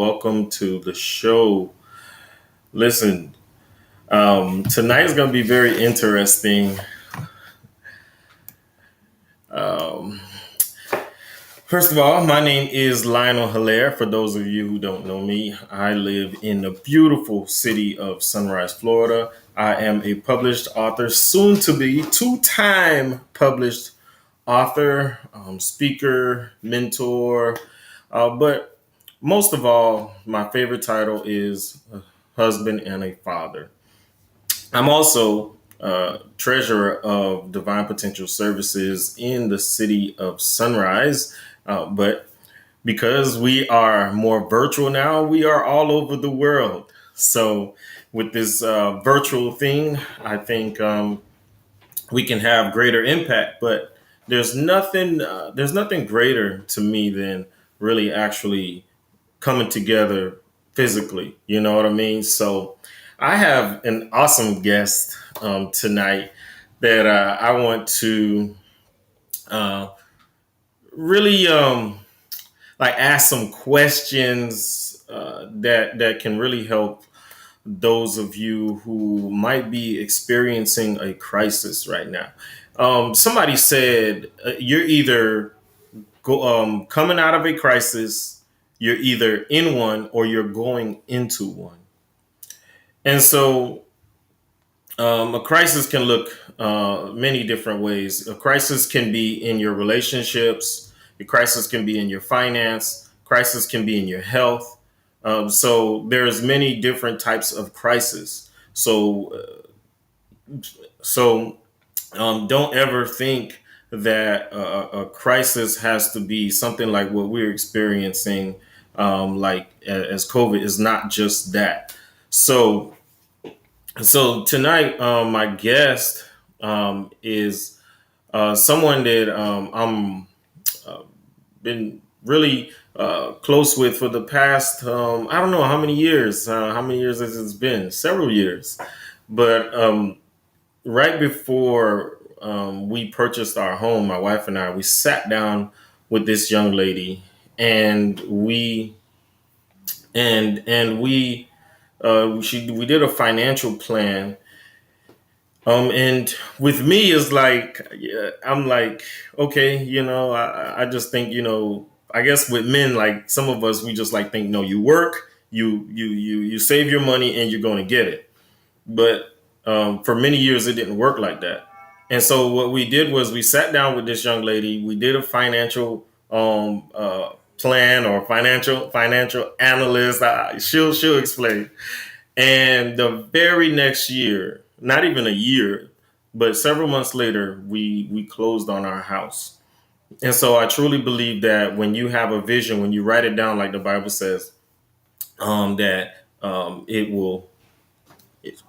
welcome to the show. Listen, tonight is going to be very interesting. Um, First of all, my name is Lionel Hilaire. For those of you who don't know me, I live in the beautiful city of Sunrise, Florida. I am a published author, soon to be two-time published author, speaker, mentor, but most of all, my favorite title is a husband and a father. I'm also treasurer of Divine Potential Services in the city of Sunrise. But because we are more virtual now, we are all over the world. So with this virtual thing, I think we can have greater impact. But there's nothing greater to me than really actually coming together physically. You know what I mean? So I have an awesome guest tonight that I want to uh, really like ask some questions that can really help those of you who might be experiencing a crisis right now. Somebody said you're either coming out of a crisis, you're either in one or you're going into one. And so a crisis can look many different ways. A crisis can be in your relationships, a crisis can be in your finance, crisis can be in your health. So there's many different types of crisis. So don't ever think that a crisis has to be something like what we're experiencing, like as COVID is not just that. So, so tonight, my guest is someone that I'm uh, been really close with for the past I don't know how many years. How many years has it been? Several years, but right before we purchased our home, my wife and I, we sat down with this young lady, and we did a financial plan. And with me, is like, yeah, I'm like, okay, I just think, I guess with men, like some of us, we just like think, no, you work, you save your money, and you're going to get it. But for many years, it didn't work like that. And so what we did was we sat down with this young lady. We did a financial plan, or financial analyst. She'll explain. And the very next year, not even a year, but several months later, we closed on our house. And so I truly believe that when you have a vision, when you write it down, like the Bible says, that it will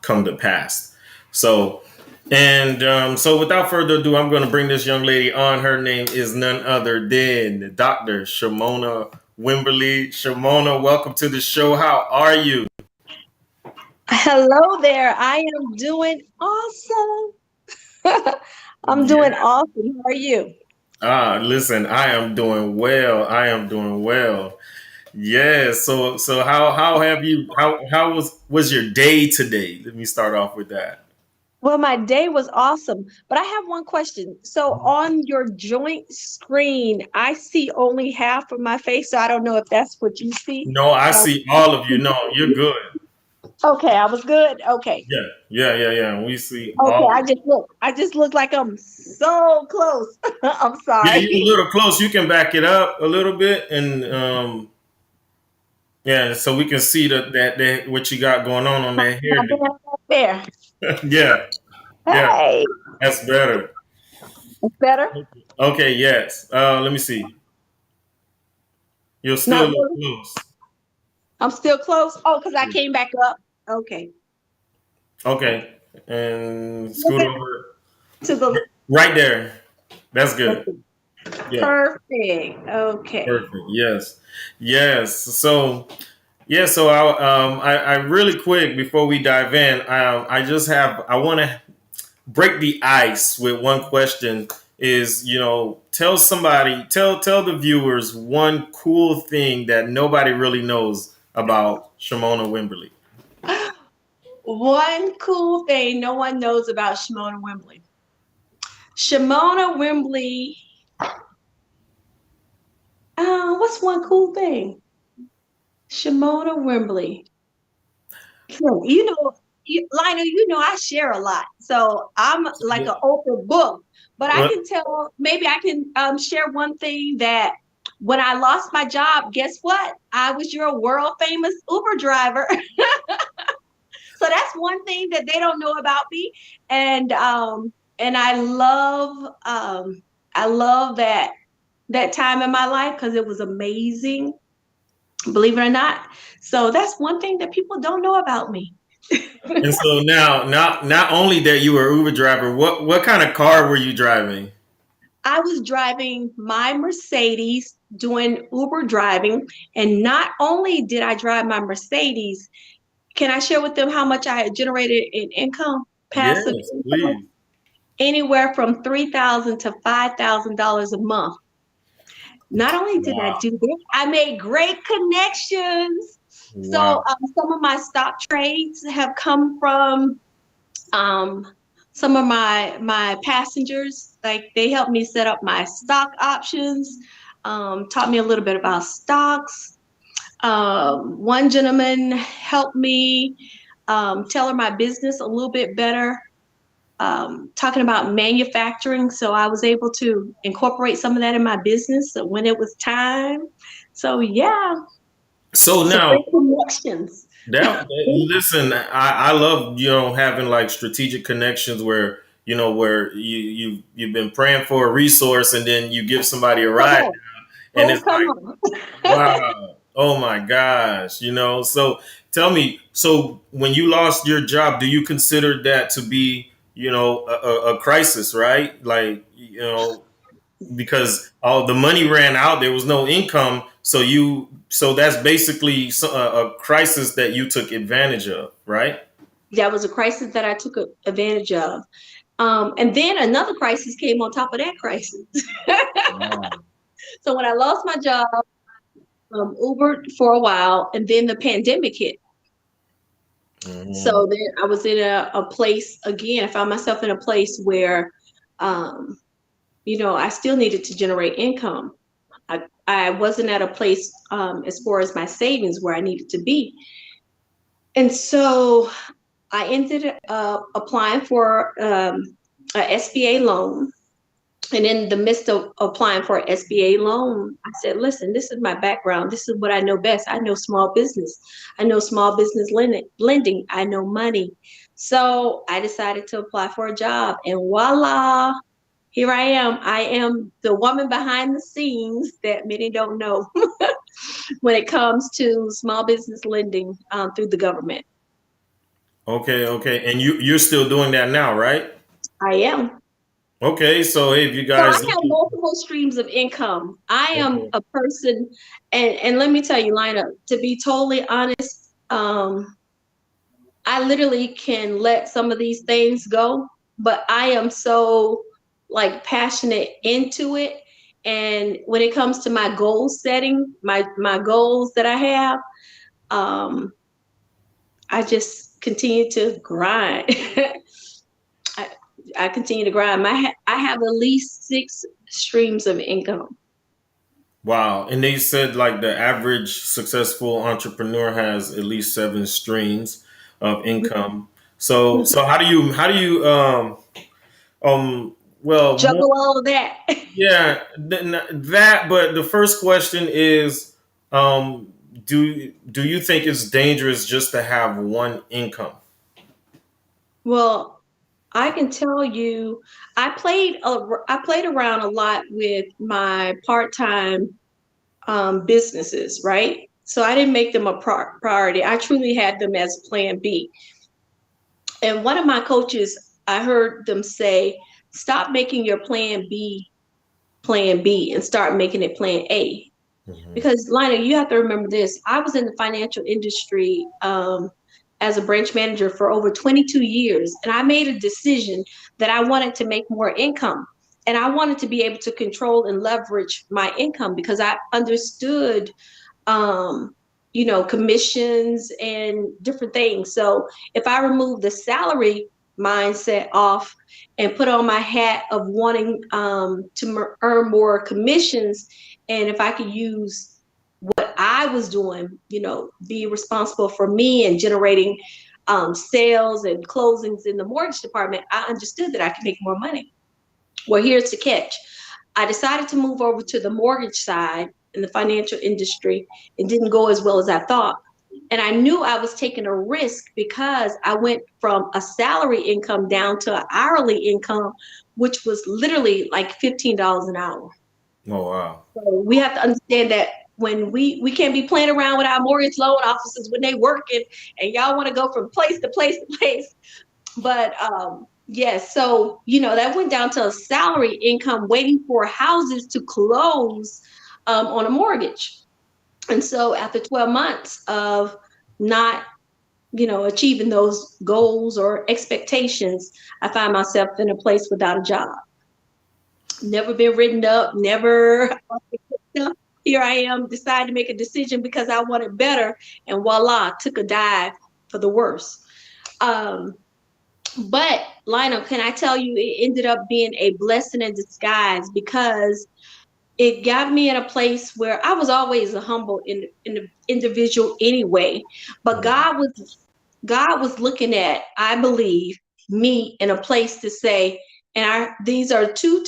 come to pass. So, and so without further ado, I'm going to bring this young lady on. Her name is none other than Dr. Shamonia Wimberly. Shimona, welcome to the show. How are you? Hello there. I am doing awesome. I'm doing Yeah. awesome. How are you? Listen, I am doing well. I am doing well. Yes. So how have you how was your day today? Let me start off with that. Well, my day was awesome, but I have one question. So on your joint screen, I see only half of my face, so I don't know if that's what you see. No, I Uh, see all of you. No, you're good. okay, I was good. Okay. Yeah, yeah. We see Okay, all. I just look like I'm so close. I'm Yeah, sorry. you're a little close. You can back it up a little bit, and yeah, so we can see that what you got going on that My hairdo. bad right there. Yeah, yeah, Hey, that's better. it's better? Okay, yes. Let me see. You're still a Not little really. close. I'm still close. Oh, because I came back up. Okay. Okay, and Look scoot at over to the right there. That's good. okay. Yeah, Perfect. Okay. perfect. Yes, yes. So yeah, so I really quick before we dive in, I want to break the ice with one question. Is tell somebody, tell the viewers one cool thing that nobody really knows about Shimona Wimberly? One cool thing no one knows about Shimona Wimberly. Shimona Wimberly, what's one cool thing? Shimona Wimberly. You know, Lionel, you know I share a lot. So I'm like an open book. But I Well, can tell, maybe I can share one thing that when I lost my job, guess what? I was your world famous Uber driver. So that's one thing that they don't know about me. And I love that time in my life because it was amazing, believe it or not. So that's one thing that people don't know about me. and so now, not only that you were Uber driver, what kind of car were you driving? I was driving my Mercedes, doing Uber driving. And not only did I drive my Mercedes, can I share with them how much I had generated in income, passive Yes, income? please. Anywhere from $3,000 to $5,000 a month. Not only did I Wow. do that, I made great connections. So Wow. some of my stock trades have come from um, some of my passengers. Like they helped me set up my stock options, taught me a little bit about stocks. One gentleman helped me tailor my business a little bit better, talking about manufacturing. So I was able to incorporate some of that in my business when it was time. So yeah, So some now great connections. listen, I love having like strategic connections where where you've been praying for a resource and then you give somebody a Come ride on. and Oh, it's come like on. wow, oh my gosh, so tell me, so when you lost your job, do you consider that to be a crisis, right? Like because all the money ran out, there was no income, so that's basically a crisis that you took advantage of, right? That was a crisis that I took advantage of. And then another crisis came on top of that crisis. Wow. So when I lost my job, Ubered for a while, and then the pandemic hit. Mhm. So then I was in a place again. I found myself in a place where, um, I still needed to generate income. I wasn't at a place as far as my savings where I needed to be. And so I ended up applying for a SBA loan. And in the midst of applying for an SBA loan, I said, listen, this is my background. This is what I know best. I know small business. I know small business lending. I know money. So I decided to apply for a job. And voila, here I am. I am the woman behind the scenes that many don't know when it comes to small business lending through the government. Okay, okay, and you're still doing that now, right? I am. Okay, so hey, if you So I guys have looking, multiple streams of income. I am okay. a person, and let me tell you, Lina, to be totally honest, I literally can let some of these things go, but I am so like passionate into it. And when it comes to my goal setting, my goals that I have, um, I just continue to grind. I, I continue to grind. I have at least six streams of income. Wow, and they said like the average successful entrepreneur has at least seven streams of income. So how do you well, more, Juggle all of that. yeah, that. But the first question is, um, do you think it's dangerous just to have one income? Well, I can tell you, I played around a lot with my part-time businesses, right? So I didn't make them a priority. I truly had them as plan B. And one of my coaches, I heard them say, stop making your plan B and start making it plan A. Mhm. Because Lina, you have to remember this. I was in the financial industry as a branch manager for over 22 years, and I made a decision that I wanted to make more income. And I wanted to be able to control and leverage my income because I understood, um, commissions and different things. So if I remove the salary mindset off and put on my hat of wanting to earn more commissions, and if I could use what I was doing, be responsible for me and generating sales and closings in the mortgage department, I understood that I could make more money. Well, here's the catch. I decided to move over to the mortgage side in the financial industry. It didn't go as well as I thought. And I knew I was taking a risk because I went from a salary income down to an hourly income, which was literally like $15 an hour. Oh wow. So we have to understand that when we can't be playing around with our mortgage loan officers when they working and y'all want to go from place to place to place. But yes, so that went down to a salary income waiting for houses to close on a mortgage. And so after 12 months of not achieving those goals or expectations, I find myself in a place without a job. Never been written up, never. Here I am, decided to make a decision because I wanted better, and voila, took a dive for the worse. Um, But Lionel, can I tell you, it ended up being a blessing in disguise because it got me in a place where I was always a humble individual anyway. But God was looking at, I believe, me in a place to say, and these are two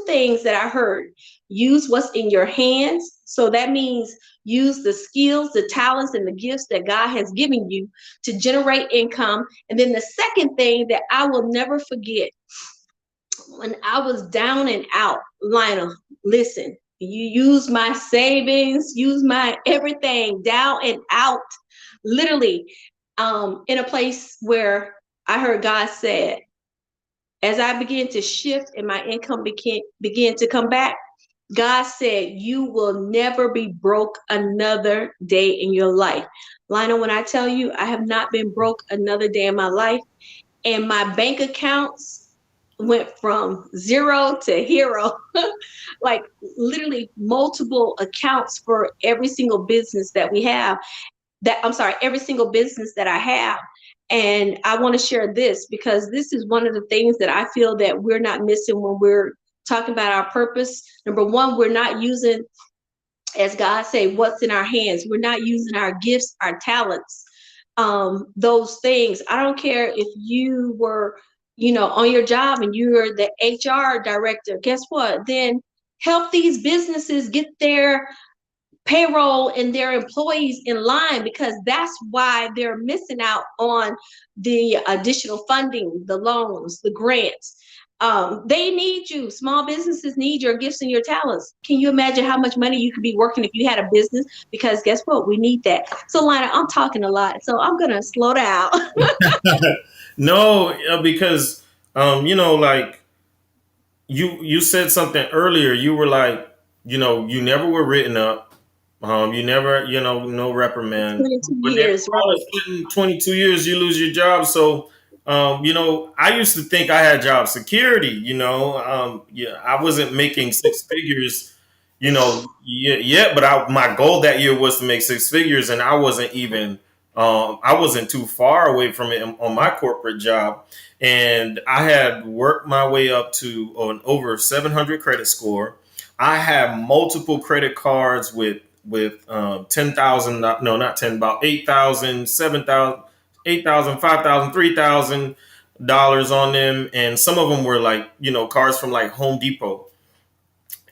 things that I heard. Use what's in your hands. So that means use the skills, the talents, and the gifts that God has given you to generate income. And then the second thing that I will never forget, when I was down and out, Lionel, listen, you use my savings, use my everything down and out, literally, in a place where I heard God said, as I began to shift and my income began to come back, God said, you will never be broke another day in your life. Lionel, when I tell you, I have not been broke another day in my life, and my bank accounts went from zero to hero, like literally multiple accounts for every single business that we have. Every single business that I have. And I want to share this because this is one of the things that I feel that we're not missing when we're talking about our purpose. Number one, we're not using, as God say, what's in our hands. We're not using our gifts, our talents, those things. I don't care if you were, on your job and you're the HR director. Guess what? Then help these businesses get their payroll and their employees in line, because that's why they're missing out on the additional funding, the loans, the grants. They need you. Small businesses need your gifts and your talents. Can you imagine how much money you could be working if you had a business? Because guess what? We need that. So, Lana, I'm talking a lot, so I'm gonna slow down. No, because like you said something earlier. You were like, you never were written up. You never, no reprimand. 22 But then years, all of right? a sudden, 22 years, you lose your job. So, I used to think I had job security. Yeah, I wasn't making six figures, yet. But my goal that year was to make six figures, and I wasn't too far away from it on my corporate job, and I had worked my way up to an over 700 credit score. I have multiple credit cards with 10,000, no, not 10, about 8,000, 7,000, 8,000, 5,000, $3,000 on them, and some of them were like cards from like Home Depot.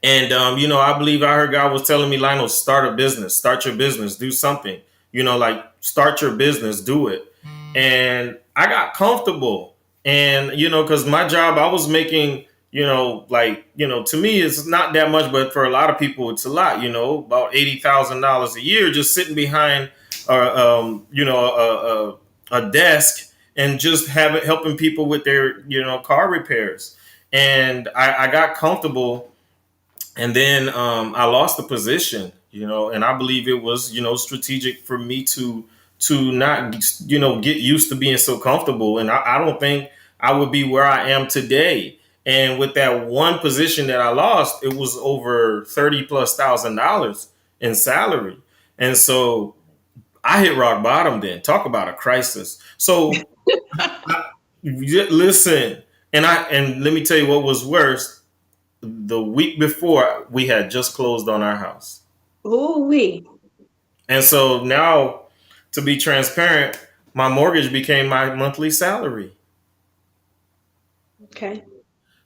And I believe I heard God was telling me, Lionel, start a business, start your business, do something. Like start your business, do it. And I got comfortable, and because my job, I was making, like to me it's not that much, but for a lot of people it's a lot. About $80,000 a year, just sitting behind, a desk and just helping people with their car repairs. And I got comfortable, and then I lost the position, and I believe it was, strategic for me to not, get used to being so comfortable. And I don't think I would be where I am today. And with that one position that I lost, it was over 30 plus $1,000 in salary. And so I hit rock bottom then. Talk about a crisis. So listen, and let me tell you what was worse. The week before, we had just closed on our house. Ooh wee. And so now, to be transparent, my mortgage became my monthly salary. Okay.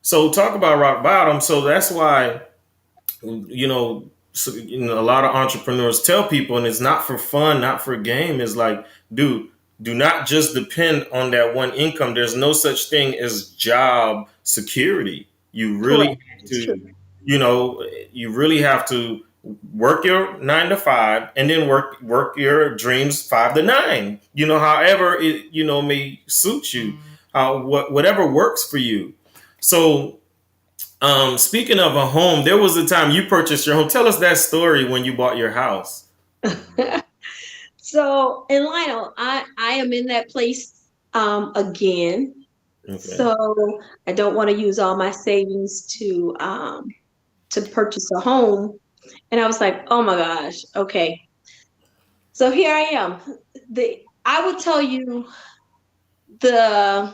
So talk about rock bottom. So that's why, a lot of entrepreneurs tell people, and it's not for fun, not for game. Is like, dude, do not just depend on that one income. There's no such thing as job security. You really Correct. have It's true. to, you know, you really have to work your 9 to 5 and then work your dreams 5 to 9. However it may suit you, whatever works for you. So speaking of a home, there was a time you purchased your home. Tell us that story when you bought your house. So, and Lionel, I am in that place again. Okay. So I don't want to use all my savings to purchase a home. And I was like, oh my gosh, okay. So here I am. The I would tell you the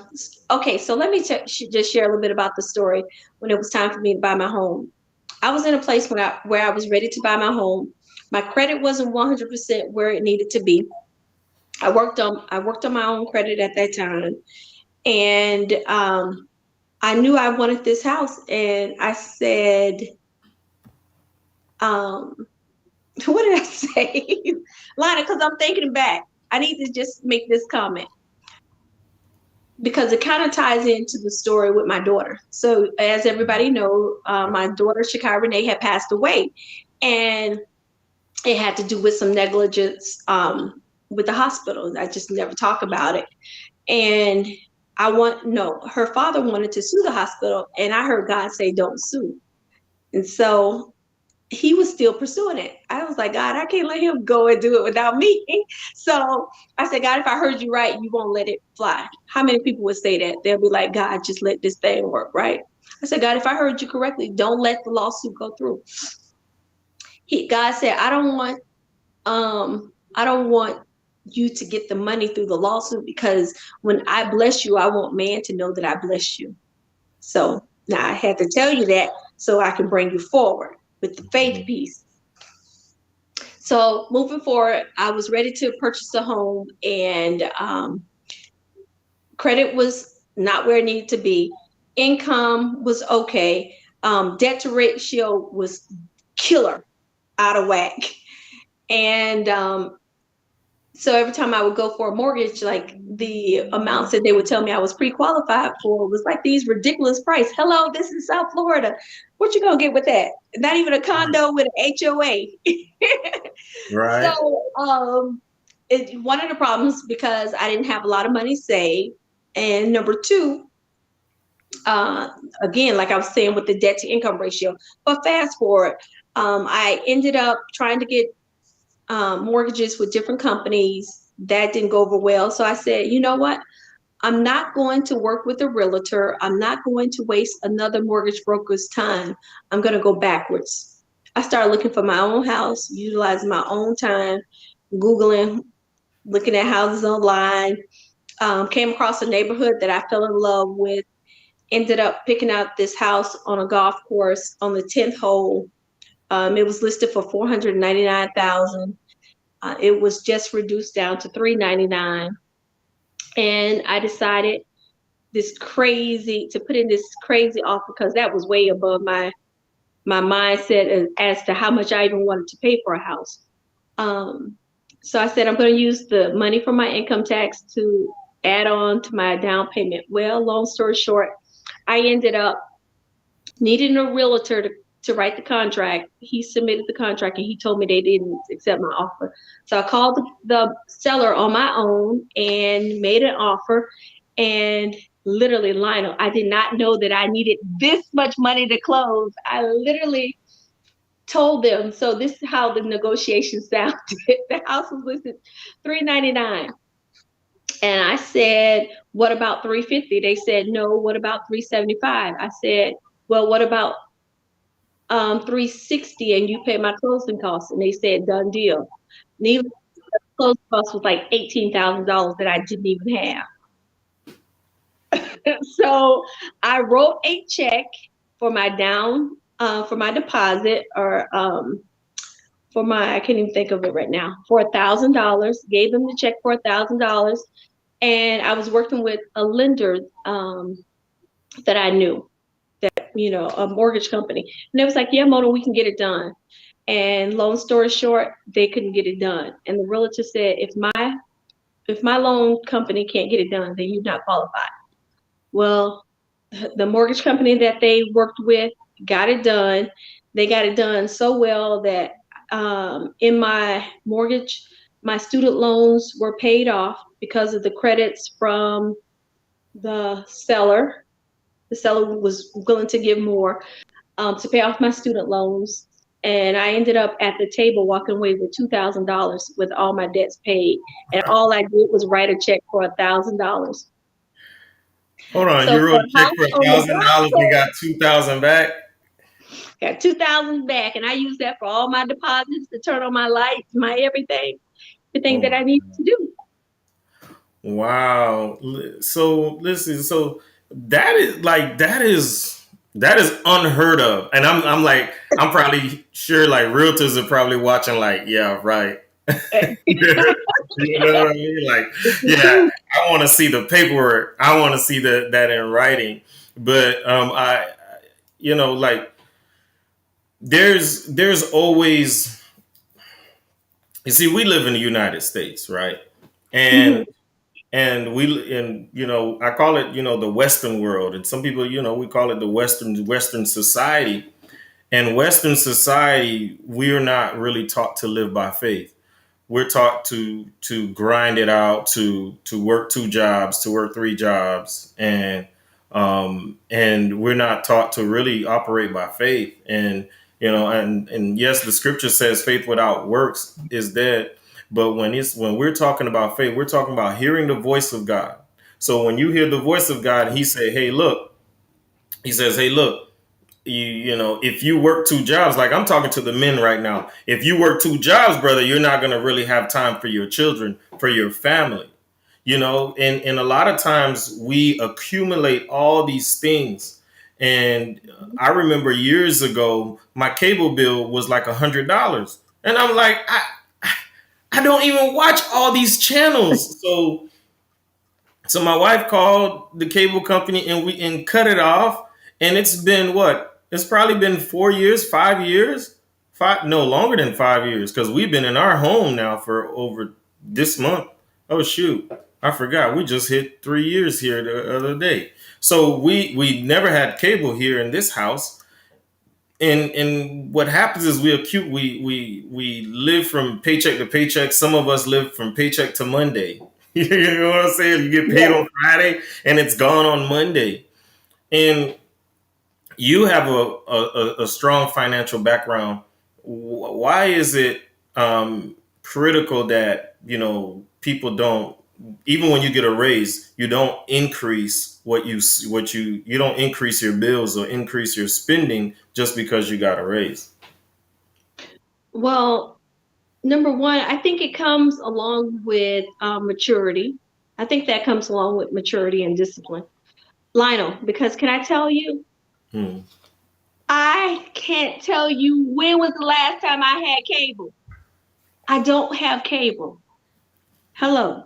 okay. So let me just share a little bit about the story when it was time for me to buy my home. I was in a place where I was ready to buy my home. My credit wasn't 100% where it needed to be. I worked on my own credit at that time, and I knew I wanted this house, and I said, um, what did I say, Lana? Because I'm thinking back. I need to just make this comment because it kind of ties into the story with my daughter. So, as everybody know, my daughter Shakai Renee had passed away, and it had to do with some negligence with the hospital. I just never talk about it. And no, her father wanted to sue the hospital, and I heard God say, don't sue. And so he was still pursuing it. I was like, God, I can't let him go and do it without me. So I said, God, if I heard you right, you won't let it fly. How many people would say that? They'll be like, God, just let this thing work, right? I said, God, if I heard you correctly, don't let the lawsuit go through. God said, I don't want you to get the money through the lawsuit, because when I bless you, I want man to know that I bless you. So now I had to tell you that so I can bring you forward with the faith piece. So moving forward, I was ready to purchase a home, and credit was not where it needed to be. Income was okay. Debt to ratio was killer, out of whack. And so every time I would go for a mortgage, like the amounts that they would tell me I was pre-qualified for was like these ridiculous price. Hello, this is South Florida. What you gonna get with that? Not even a condo with an HOA. Right. So one of the problems, because I didn't have a lot of money saved, and number two, uh, again, like I was saying with the debt to income ratio. But fast forward, I ended up trying to get mortgages with different companies. That didn't go over well. So I said, you know what? I'm not going to work with a realtor. I'm not going to waste another mortgage broker's time. I'm going to go backwards. I started looking for my own house, utilizing my own time, Googling, looking at houses online, came across a neighborhood that I fell in love with, ended up picking out this house on a golf course on the 10th hole. It was listed for $499,000. It was just reduced down to $399, and I decided to put in this crazy offer, because that was way above my mindset as to how much I even wanted to pay for a house. Um, so I said I'm going to use the money from my income tax to add on to my down payment. Well, long story short, I ended up needing a realtor to write the contract. He submitted the contract, and he told me they didn't accept my offer. So I called the seller on my own and made an offer. And literally, Lionel, I did not know that I needed this much money to close. I literally told them, so this is how the negotiation sounded. The house was listed $399. And I said, what about 350? They said, no, what about 375? I said, well, what about $360 and you pay my closing costs. And they said, done deal. Needless, the closing costs was like $18,000 that I didn't even have. So I wrote a check for my for my deposit, or for my, I can't even think of it right now, for $1,000. Gave them the check for $1,000, and I was working with a lender that I knew, a mortgage company, and it was like, yeah, Mona, we can get it done. And long story short, they couldn't get it done, and the realtor said, if my loan company can't get it done, then you're not qualified. Well, the mortgage company that they worked with got it done. They got it done so well that in my mortgage, my student loans were paid off because of the credits from the seller. The seller was willing to give more to pay off my student loans. And I ended up at the table walking away with $2,000 with all my debts paid. And all I did was write a check for $1,000. Hold on, So you wrote for a a check house for on the $1,000 and water, got 2,000 back. got 2,000 back, and I used that for all my deposits, to turn on my lights, my everything Oh that my, I needed to do. wow. So listen, so that is unheard of. And I'm like, I'm probably sure like realtors are probably watching like, yeah, right. You know what I mean? Like, It's the yeah, truth. I want to see the paperwork. I want to see that in writing. But like there's always, you see, we live in the United States, right? Mhm. And I call it, the Western world, and some people, we call it the Western society. And Western society, we're not really taught to live by faith. We're taught to grind it out, to work two jobs, to work three jobs, and we're not taught to really operate by faith. And yes, the scripture says faith without works is dead. But when we're talking about faith, we're talking about hearing the voice of God. So when you hear the voice of God, he says, hey, look, if you work two jobs, like I'm talking to the men right now, if you work two jobs, brother, you're not going to really have time for your children, for your family. And a lot of times we accumulate all these things. And I remember years ago, my cable bill was like $100. And I'm like, I don't even watch all these channels. So my wife called the cable company and we cut it off. And it's been what? It's probably been 4 years, 5 years, five, no, longer than 5 years, because we've been in our home now for over this month. Oh shoot, I forgot. We just hit 3 years here the other day. So we never had cable here in this house. And what happens is we live from paycheck to paycheck. Some of us live from paycheck to Monday. You know what I'm saying? You get paid Yeah. on Friday and it's gone on Monday. And you have a strong financial background. Why is it critical that people don't, even when you get a raise, you don't increase you don't increase your bills or increase your spending just because you got a raise? Well, number one, I think it comes along with maturity. I think that comes along with maturity and discipline. Lionel, because can I tell you, Hmm. I can't tell you when was the last time I had cable. I don't have cable. Hello,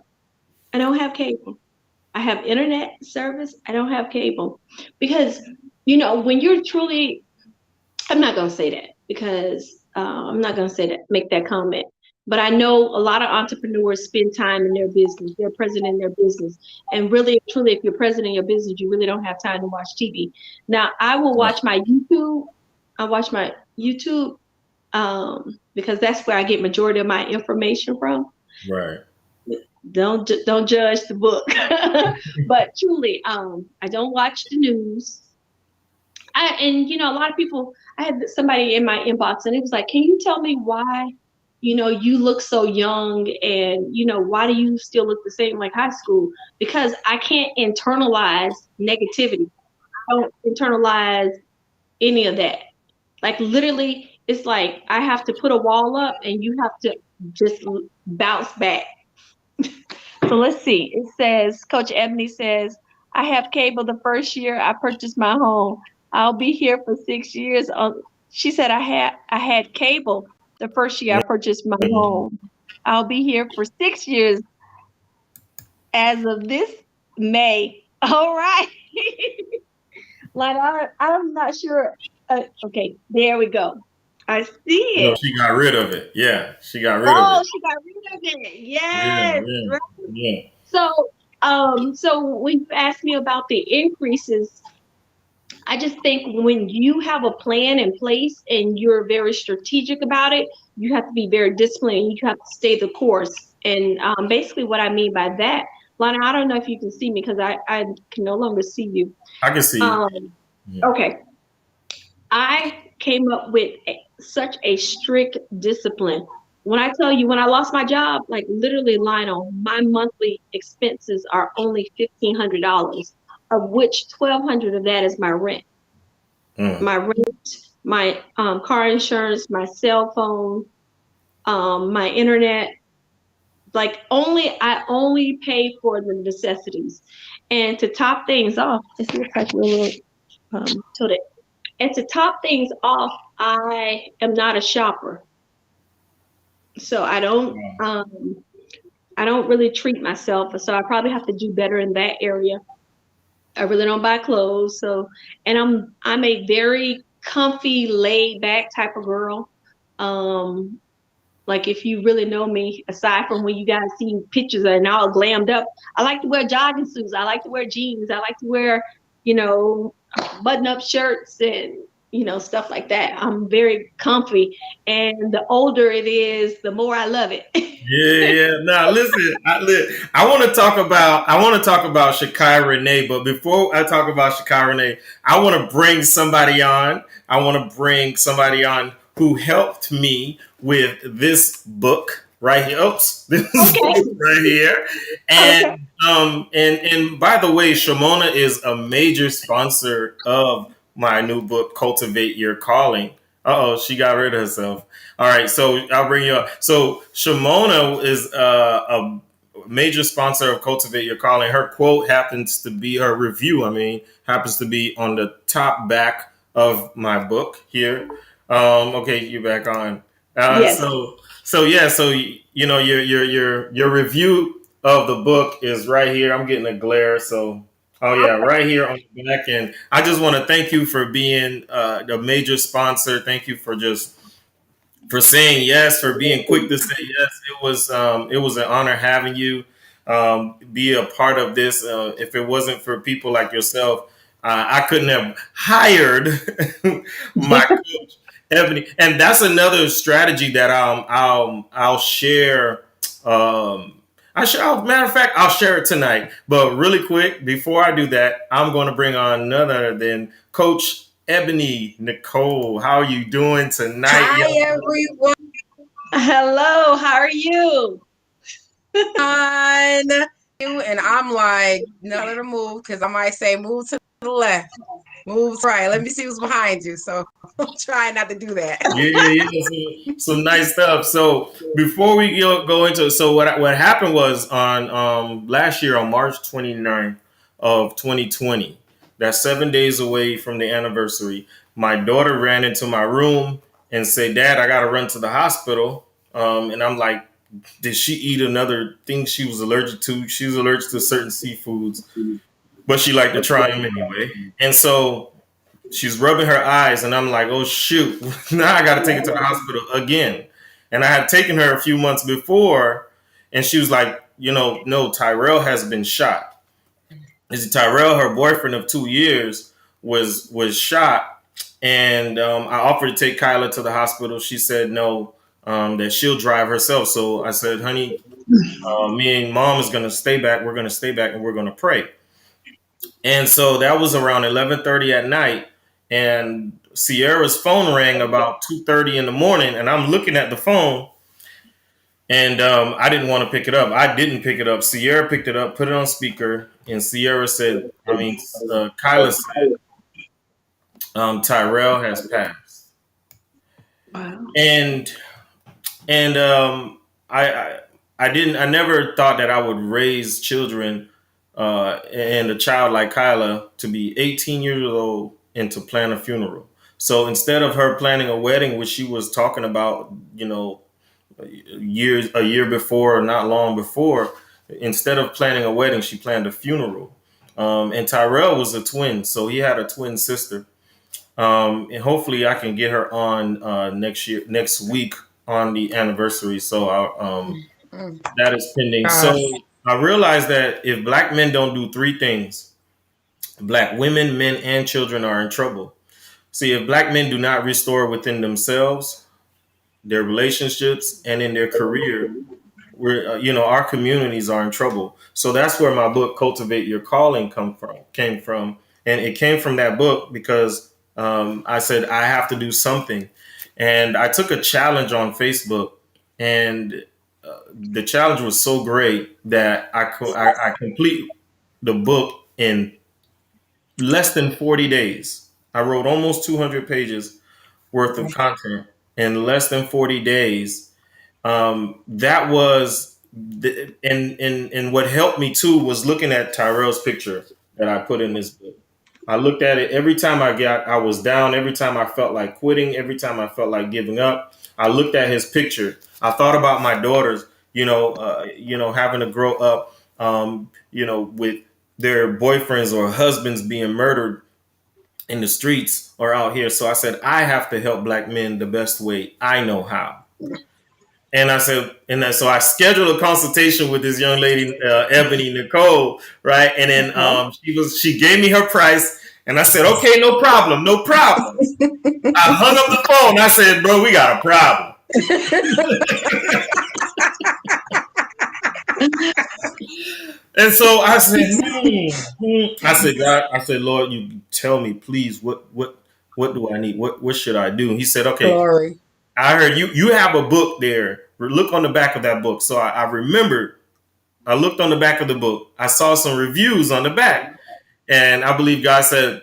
I don't have cable. I have internet service. I don't have cable because, when you're truly, I'm not going to say that because I'm not going to say that, make that comment. But I know a lot of entrepreneurs spend time in their business. They're present in their business. And really, truly, if you're present in your business, you really don't have time to watch TV. Now, I will Right. watch my YouTube. I watch my YouTube because that's where I get majority of my information from. Right. Don't judge the book. But truly, I don't watch the news. A lot of people, I had somebody in my inbox and it was like, can you tell me why, you look so young, and, why do you still look the same like high school? Because I can't internalize negativity. I don't internalize any of that. Like literally, it's like I have to put a wall up and you have to just bounce back. So let's see. It says, Coach Ebony says, I have cable the first year I purchased my home. I'll be here for 6 years. She said I had cable the first year I purchased my Mhm. home. I'll be here for 6 years as of this May. All right. Like I'm not sure. Okay, there we go. I see No, it. she got rid of it. Yeah, she got rid of Oh, it. she got rid of it. Yeah, Yes. yeah, Right. yeah. So, so when you asked me about the increases, I just think when you have a plan in place and you're very strategic about it, you have to be very disciplined. You have to stay the course. And basically, what I mean by that, Lana, I don't know if you can see me because I can no longer see you. I can see you. Um, Yeah. okay. I came up with such a strict discipline. When I tell you, when I lost my job, like literally, Lionel, my monthly expenses are only $1,500, of which 1,200 of that is Mm. my rent, my car insurance, my cell phone, my internet. Like I only pay for the necessities, and to top things off, it's a touch a little tilted. And to top things off, I am not a shopper, so I don't really treat myself. So I probably have to do better in that area. I really don't buy clothes, so and I'm a very comfy, laid back type of girl. Um, like if you really know me, aside from when you guys see pictures and all glammed up, I like to wear jogging suits. I like to wear jeans. I like to wear, you know, button-up shirts and stuff like that. I'm very comfy, and the older it is, the more I love it. Yeah, yeah. Now listen, I want to talk about Shakai Renee, but before I talk about Shakai Renee, I want to bring somebody on. I want to bring somebody on who helped me with this book right here. Oops, this Okay, book right here. okay. And by the way, Shimona is a major sponsor of my new book, Cultivate Your Calling. Uh oh, she got rid of herself. All right, so I'll bring you up. So Shimona is a major sponsor of Cultivate Your Calling. Her quote happens to be her review. I mean, happens to be on the top back of my book here. Okay, you're back on. Yes. So yeah, so you know your review of the book is right here. I'm getting a glare, so oh yeah, right here on the back. And I just want to thank you for being a major sponsor. Thank you for saying yes, for being quick to say yes. It was an honor having you be a part of this. If it wasn't for people like yourself, I couldn't have hired my coach Ebony. And that's another strategy that I'll share. Matter of fact, I'll share it tonight. But really quick, before I do that, I'm going to bring on none other than Coach Ebony Nicole. How are you doing tonight, Hi young everyone. Hello. How are you? And I'm like, no, let her move because I might say move to the left, move to the right. Let me see who's behind you. So I'm trying not to do that. Yeah, yeah, yeah. Some nice stuff. So before we go into it, so what happened was on last year on March 29th of 2020, that's 7 days away from the anniversary, my daughter ran into my room and said, "Dad, I gotta run to the hospital." And I'm like, did she eat another thing she was allergic to? She was allergic to certain seafoods, but she liked to try them anyway. And so she's rubbing her eyes, and I'm like, oh shoot, now I got to take her to the hospital again. And I had taken her a few months before, and she was like, no, Tyrell has been shot. Is Tyrell, her boyfriend of 2 years, was shot, and I offered to take Kyla to the hospital. She said no, that she'll drive herself. So I said, honey, me and mom is gonna stay back. We're gonna stay back, and we're gonna pray. And so that was around 11:30 at night, and Sierra's phone rang about 2:30 in the morning, and I'm looking at the phone, and I didn't want to pick it up. I didn't pick it up. Sierra picked it up, put it on speaker, and Sierra said, Kyla said, Tyrell has passed. Wow. and I, I I never thought that I would raise children and a child like Kyla to be 18 years old and to plan a funeral. So instead of her planning a wedding, which she was talking about, a year before or not long before, instead of planning a wedding, she planned a funeral. And Tyrell was a twin, so he had a twin sister. And hopefully I can get her on next week on the anniversary. So Mm. that is pending. So God. I realized that if black men don't do three things, black women, men, and children are in trouble. See, if black men do not restore within themselves, their relationships, and in their career, our communities are in trouble. So that's where my book Cultivate Your Calling came from, and it came from that book because I said I have to do something, and I took a challenge on Facebook, and the challenge was so great that I complete the book in less than 40 days. I wrote almost 200 pages worth of content in less than 40 days. That was and what helped me too was looking at Tyrell's picture that I put in this book. I looked at it every time I was down, every time I felt like quitting, every time I felt like giving up. I looked at his picture. I thought about my daughters, having to grow up, with their boyfriends or husbands being murdered in the streets or out here. So I said, I have to help black men the best way I know how. And I said, so I scheduled a consultation with this young lady, Ebony Nicole, right? And then Okay. she gave me her price, and I said, okay, no problem, no problem. I hung up the phone. I said, bro, we got a problem. And so I said, I said, God, I said, Lord, you tell me, please, what do I need? What should I do? And he said, okay, Glory. I heard you have a book there. Look on the back of that book. So I remembered. I looked on the back of the book. I saw some reviews on the back. And I believe God said,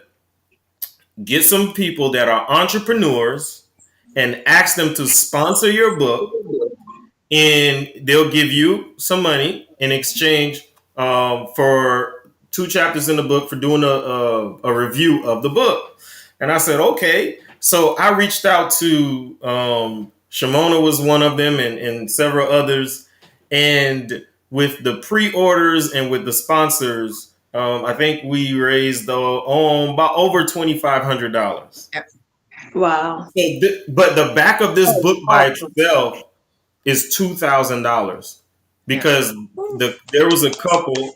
get some people that are entrepreneurs and ask them to sponsor your book, and they'll give you some money in exchange for two chapters in the book for doing a review of the book. And I said, okay. So I reached out to Shimona was one of them, and several others. And with the pre-orders and with the sponsors, I think we raised about over $2,500. Yep. Wow. But the back of this book by Awesome. itself is $2,000 Yep. because there was a couple,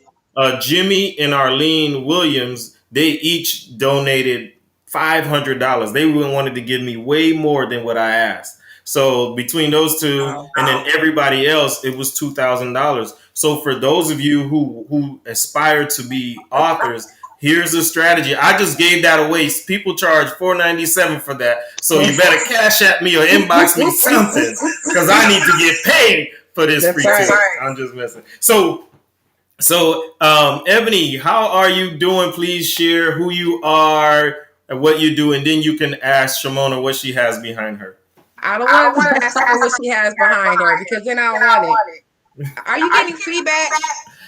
Jimmy and Arlene Williams. They each donated $500. They wanted to give me way more than what I asked. So between those two Wow. and then everybody else, it was $2,000. So for those of you who aspire to be authors, here's a strategy. I just gave that away. People charge $4.97 for that. So you better cash at me or inbox me something because I need to get paid for this free That's right. tip. I'm just messing. So, Ebony, how are you doing? Please share who you are and what you do, and then you can ask Shimona what she has behind her. I don't want to ask her what she has behind her because then I don't want it. Are you getting feedback?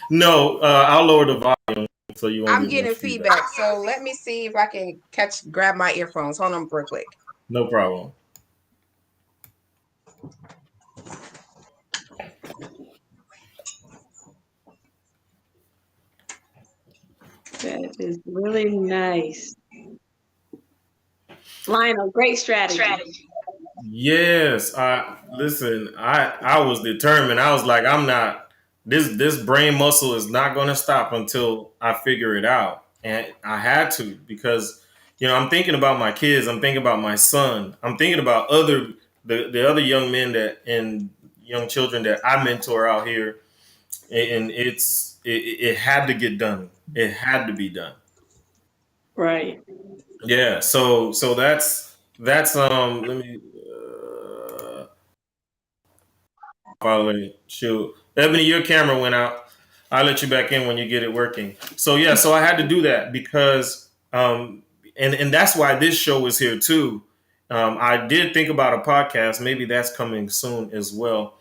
No, I'll lower the volume so you won't I'm get getting much feedback. feedback. So let me see if I can grab my earphones. Hold on real quick. No problem. That is really nice. Lionel, great strategy. Yes, I listen. I was determined. I was like, I'm not. This brain muscle is not going to stop until I figure it out, and I had to because I'm thinking about my kids. I'm thinking about my son. I'm thinking about the other young men that and young children that I mentor out here, and it had to get done. It had to be done. Right. Yeah. So that's let me. Following shoot. Ebony, your camera went out. I'll let you back in when you get it working. So yeah, so I had to do that because and that's why this show is here too. I did think about a podcast. Maybe that's coming soon as well.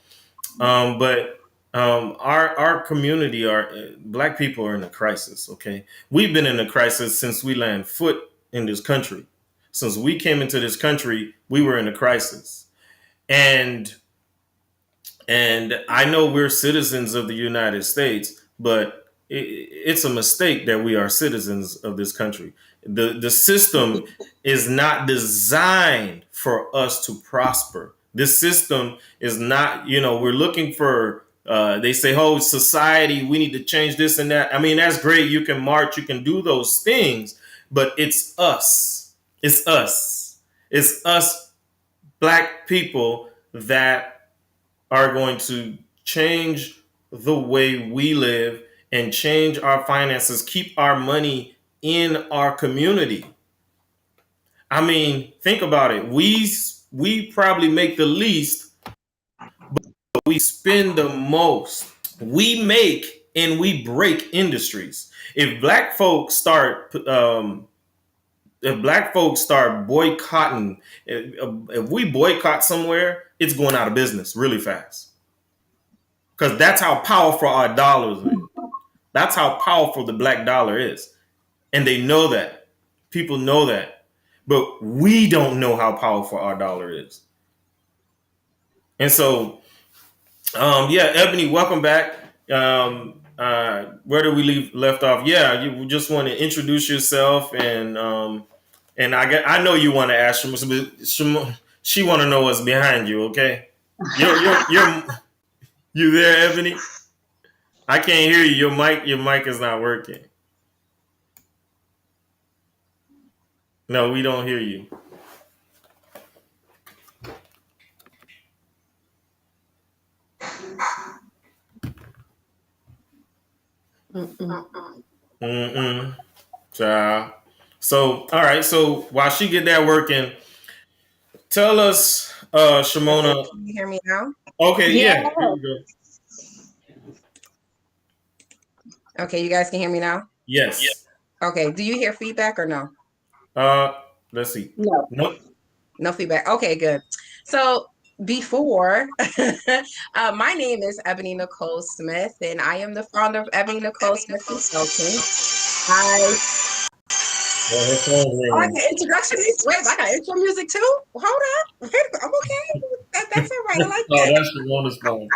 But our community, our black people are in a crisis. Okay, we've been in a crisis since we land foot in this country. Since we came into this country, we were in a crisis, and I know we're citizens of the United States, but it's a mistake that we are citizens of this country. The system is not designed for us to prosper. This system is not, we're looking for, they say, oh, society, we need to change this and that. I mean, that's great. You can march, you can do those things, but it's us. It's us. It's us, black people, that are going to change the way we live and change our finances, keep our money in our community. I mean, think about it. We probably make the least, but we spend the most. We make and we break industries. If black folks start boycotting, if we boycott somewhere, it's going out of business really fast. Because that's how powerful our dollars is. That's how powerful the black dollar is. And they know that. People know that. But we don't know how powerful our dollar is. And so, yeah, Ebony, welcome back. Where did we left off? Yeah, you just want to introduce yourself, and I know you want to ask Shimona, but she want to know what's behind you. Okay, you're you there, Ebony? I can't hear you. Your mic is not working. No, we don't hear you. Mm-mm. Mm-mm. Child. So, all right. So while she get that working, tell us, Okay, Shimona. can you hear me now? Okay, Yeah. yeah. Here we go. Okay, you guys can hear me now? Yes. Okay, do you hear feedback or no? Uh, let's see. No. Nope. No feedback. Okay, good. So before, my name is Ebony Nicole Smith, and I am the founder of Ebony Nicole Smith Consulting. I Well, her phone's I like ringing. the introduction. Wait, I got intro music too. Hold up, I'm okay. That's all right. I like Oh, that. that's Shimona's phone.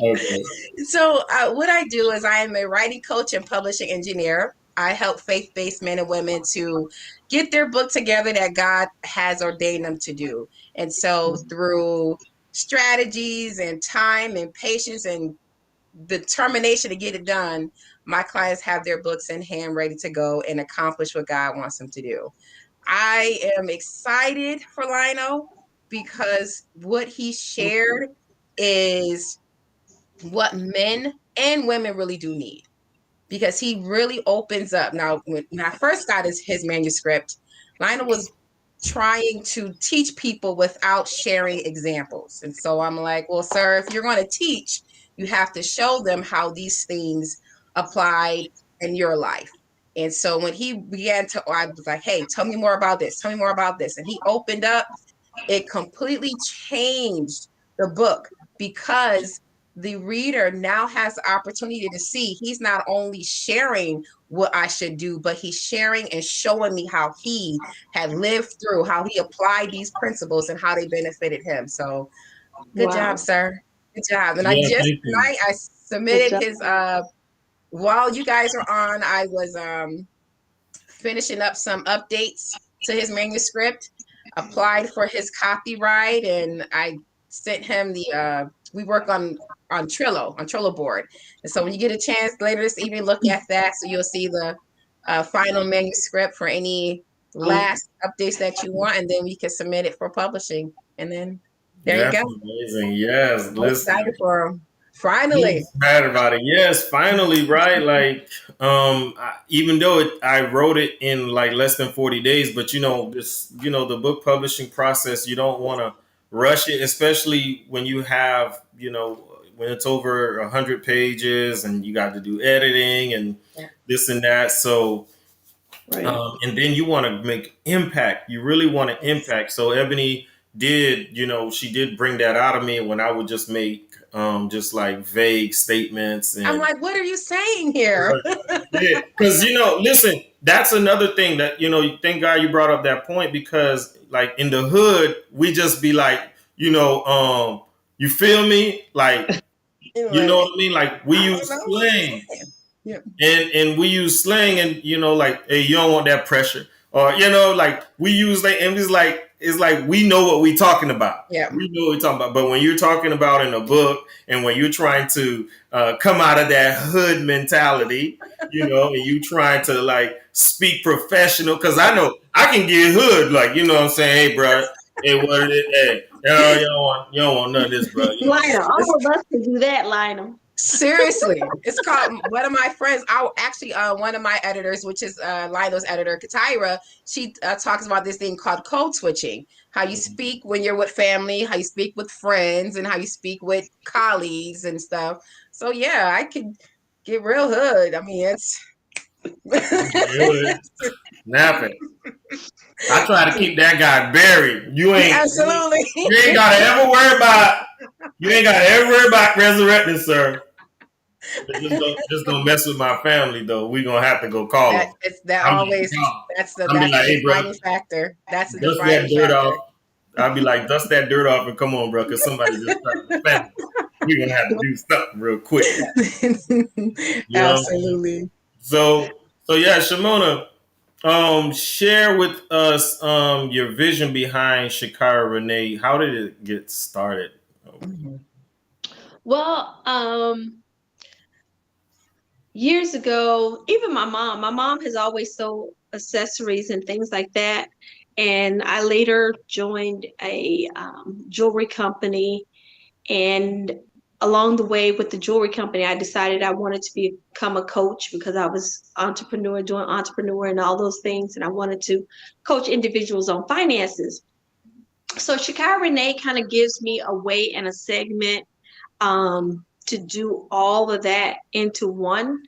Okay. So, what I do is I am a writing coach and publishing engineer. I help faith-based men and women to get their book together that God has ordained them to do. And so, through strategies and time and patience and determination to get it done, my clients have their books in hand ready to go and accomplish what God wants them to do. I am excited for Lionel because what he shared is what men and women really do need, because he really opens up. Now, when I first got his manuscript, Lionel was trying to teach people without sharing examples. And so I'm like, well, sir, if you're going to teach, you have to show them how these things applied in your life. And so when he began to, I was like, hey, tell me more about this. Tell me more about this. And he opened up. It completely changed the book because the reader now has the opportunity to see he's not only sharing what I should do, but he's sharing and showing me how he had lived through, how he applied these principles and how they benefited him. So good job, Wow. sir. Good job. And I Yeah, just thank you. tonight I Good submitted job. his while you guys are on, I was finishing up some updates to his manuscript, applied for his copyright, and I sent him the we work on Trello board. And so when you get a chance later this evening, look at that, so you'll see the final manuscript for any Um, last updates that you want, and then we can submit it for publishing. And then there you That's go. amazing. Yes, I'm excited listen. for him. I'm Finally. excited about it. Yes, finally, right? Like, even though I wrote it in like less than 40 days, but the book publishing process, you don't want to rush it, especially when you have, when it's over 100 pages and you got to do editing and Yeah. this and that. So, Right. And then you want to make impact. You really want to impact. So Ebony did, she did bring that out of me when I would just make just like vague statements I'm and like, what are you saying here? yeah, because listen, that's another thing that thank God you brought up that point because like in the hood we just be like you feel me like you know Like, what I mean like we I don't use know what you're slang saying. Yeah. and we use slang and like hey you don't want that pressure or like we use that and it's like we know what we talking about, Yeah. we know what we're talking about, but when you're talking about in a book and when you're trying to come out of that hood mentality, and you trying to like speak professional because I know I can get hood like what I'm saying, hey bro, hey what it is, hey you don't want none of this bro, Lionel, all of us can do that, Lionel. Seriously, it's called one of my friends. I actually one of my editors, which is Lionel's editor, Katira. She talks about this thing called code switching. How you speak when you're with family, how you speak with friends, and how you speak with colleagues and stuff. So yeah, I could get real hood. I mean, it's Napping. I try to keep that guy buried. absolutely. You ain't gotta ever worry about resurrecting, sir. But just don't mess with my family though. We gonna have to go call That him. it's that I'm like, always no. that's the I'm be that's the like, hey, bro, defining factor. That's the dust that defining dirt factor. off. I'll be like, dust that dirt off and come on, bro, because somebody just tried to defend us. We gonna have to do something real quick. You know what I'm saying? Absolutely. So yeah, Shimona, share with us your vision behind Shakira Renee. How did it get started? Mhm. Well, years ago, even my mom has always sold accessories and things like that. And I later joined a jewelry company. And along the way with the jewelry company, I decided I wanted to become a coach because I was doing entrepreneur and all those things. And I wanted to coach individuals on finances. So Shakira Renee kind of gives me a way and a segment to do all of that into one.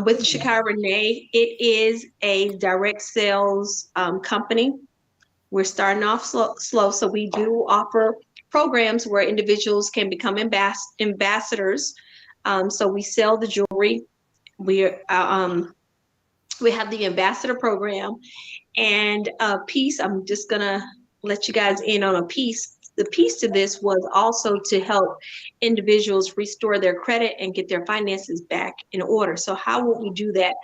With Shakira Renee, it is a direct sales company. We're starting off slow, so we do offer programs where individuals can become ambassadors. So we sell the jewelry. We have the ambassador program, and a piece. I'm just gonna let you guys in on a piece. The piece to this was also to help individuals restore their credit and get their finances back in order. So how would we do that?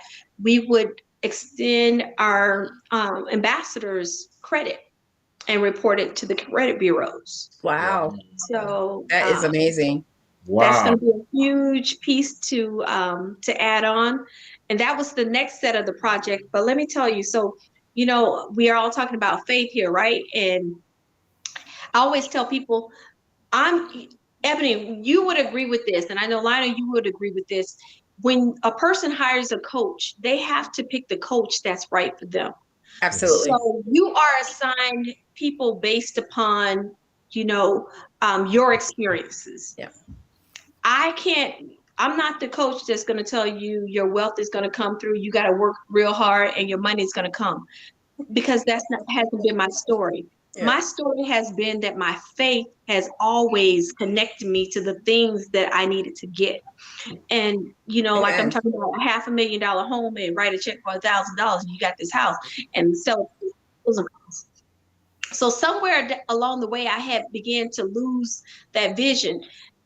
We would extend our ambassadors credit and report it to the credit bureaus. Wow. So That is amazing. that's going Wow. to be a huge piece to add on, and that was the next set of the project. But let me tell you, so we are all talking about faith here, right? And I always tell people, I'm Ebony, you would agree with this, and I know Lionel, you would agree with this. When a person hires a coach, they have to pick the coach that's right for them. Absolutely. So you are assigned people based upon, your experiences. Yeah. I can't, I'm not the coach that's going to tell you your wealth is going to come through. You got to work real hard and your money is going to come, because hasn't been my story. Yeah. My story has been that my faith has always connected me to the things that I needed to get. And, like I'm Amen. talking about a $500,000 home and write a check for $1,000 and you got this house and sell it. So somewhere along the way, I had began to lose that vision.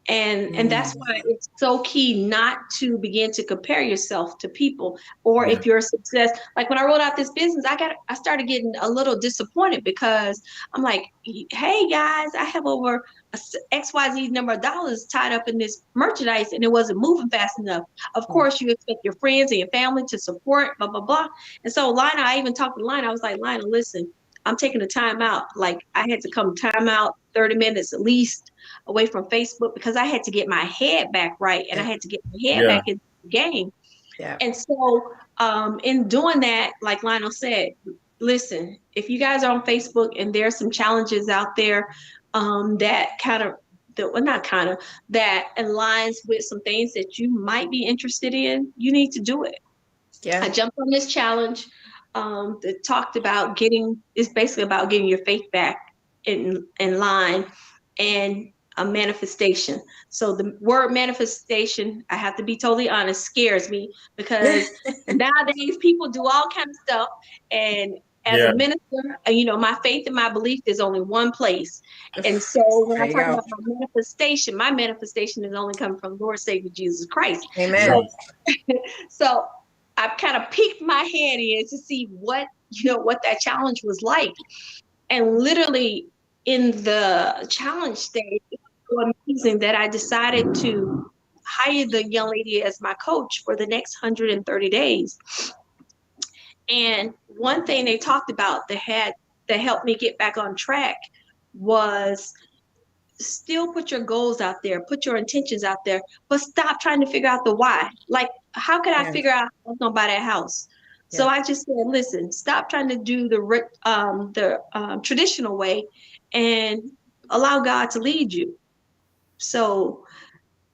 And that's Mm. why it's so key not to begin to compare yourself to people, or Yeah. if you're a success. Like when I wrote out this business, I started getting a little disappointed because I'm like, hey guys, I have over XYZ number of dollars tied up in this merchandise and it wasn't moving fast enough. Of course, you expect your friends and your family to support, blah, blah, blah. And so Lina, I even talked to Lina. I was like, Lina, listen, I'm taking a time out. Like I had to come time out 30 minutes at least away from Facebook because I had to get my head back right and I had to get my head Yeah. back in the game. Yeah. And so in doing that, like Lionel said, listen, if you guys are on Facebook and there's some challenges out there that that aligns with some things that you might be interested in, you need to do it. Yeah. I jumped on this challenge. that talked about it's basically about getting your faith back in line, and a manifestation. So the word manifestation, I have to be totally honest, scares me, because nowadays people do all kinds of stuff. And as a Yeah. minister, my faith and my belief is only one place. And so when There I you talk go. about my manifestation is only coming from Lord Savior Jesus Christ. Amen. So Right. so I've kind of peeked my head in to see what that challenge was like. And literally in the challenge stage, it was so amazing that I decided to hire the young lady as my coach for the next 130 days. And one thing they talked about that helped me get back on track was still put your goals out there, put your intentions out there, but stop trying to figure out the why. Like, how could I Yes. figure out how I was gonna buy that house? So Yes. I just said, listen, stop trying to do the traditional way, and allow God to lead you. So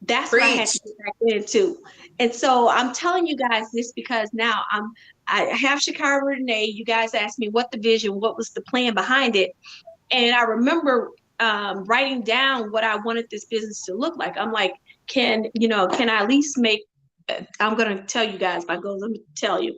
that's what I had Preach. to get back into. And so I'm telling you guys this because now I have Shakira Renee. You guys asked me what the vision, what was the plan behind it, and I remember writing down what I wanted this business to look like. I'm like, can I at least make? I'm gonna tell you guys my goals. Let me tell you.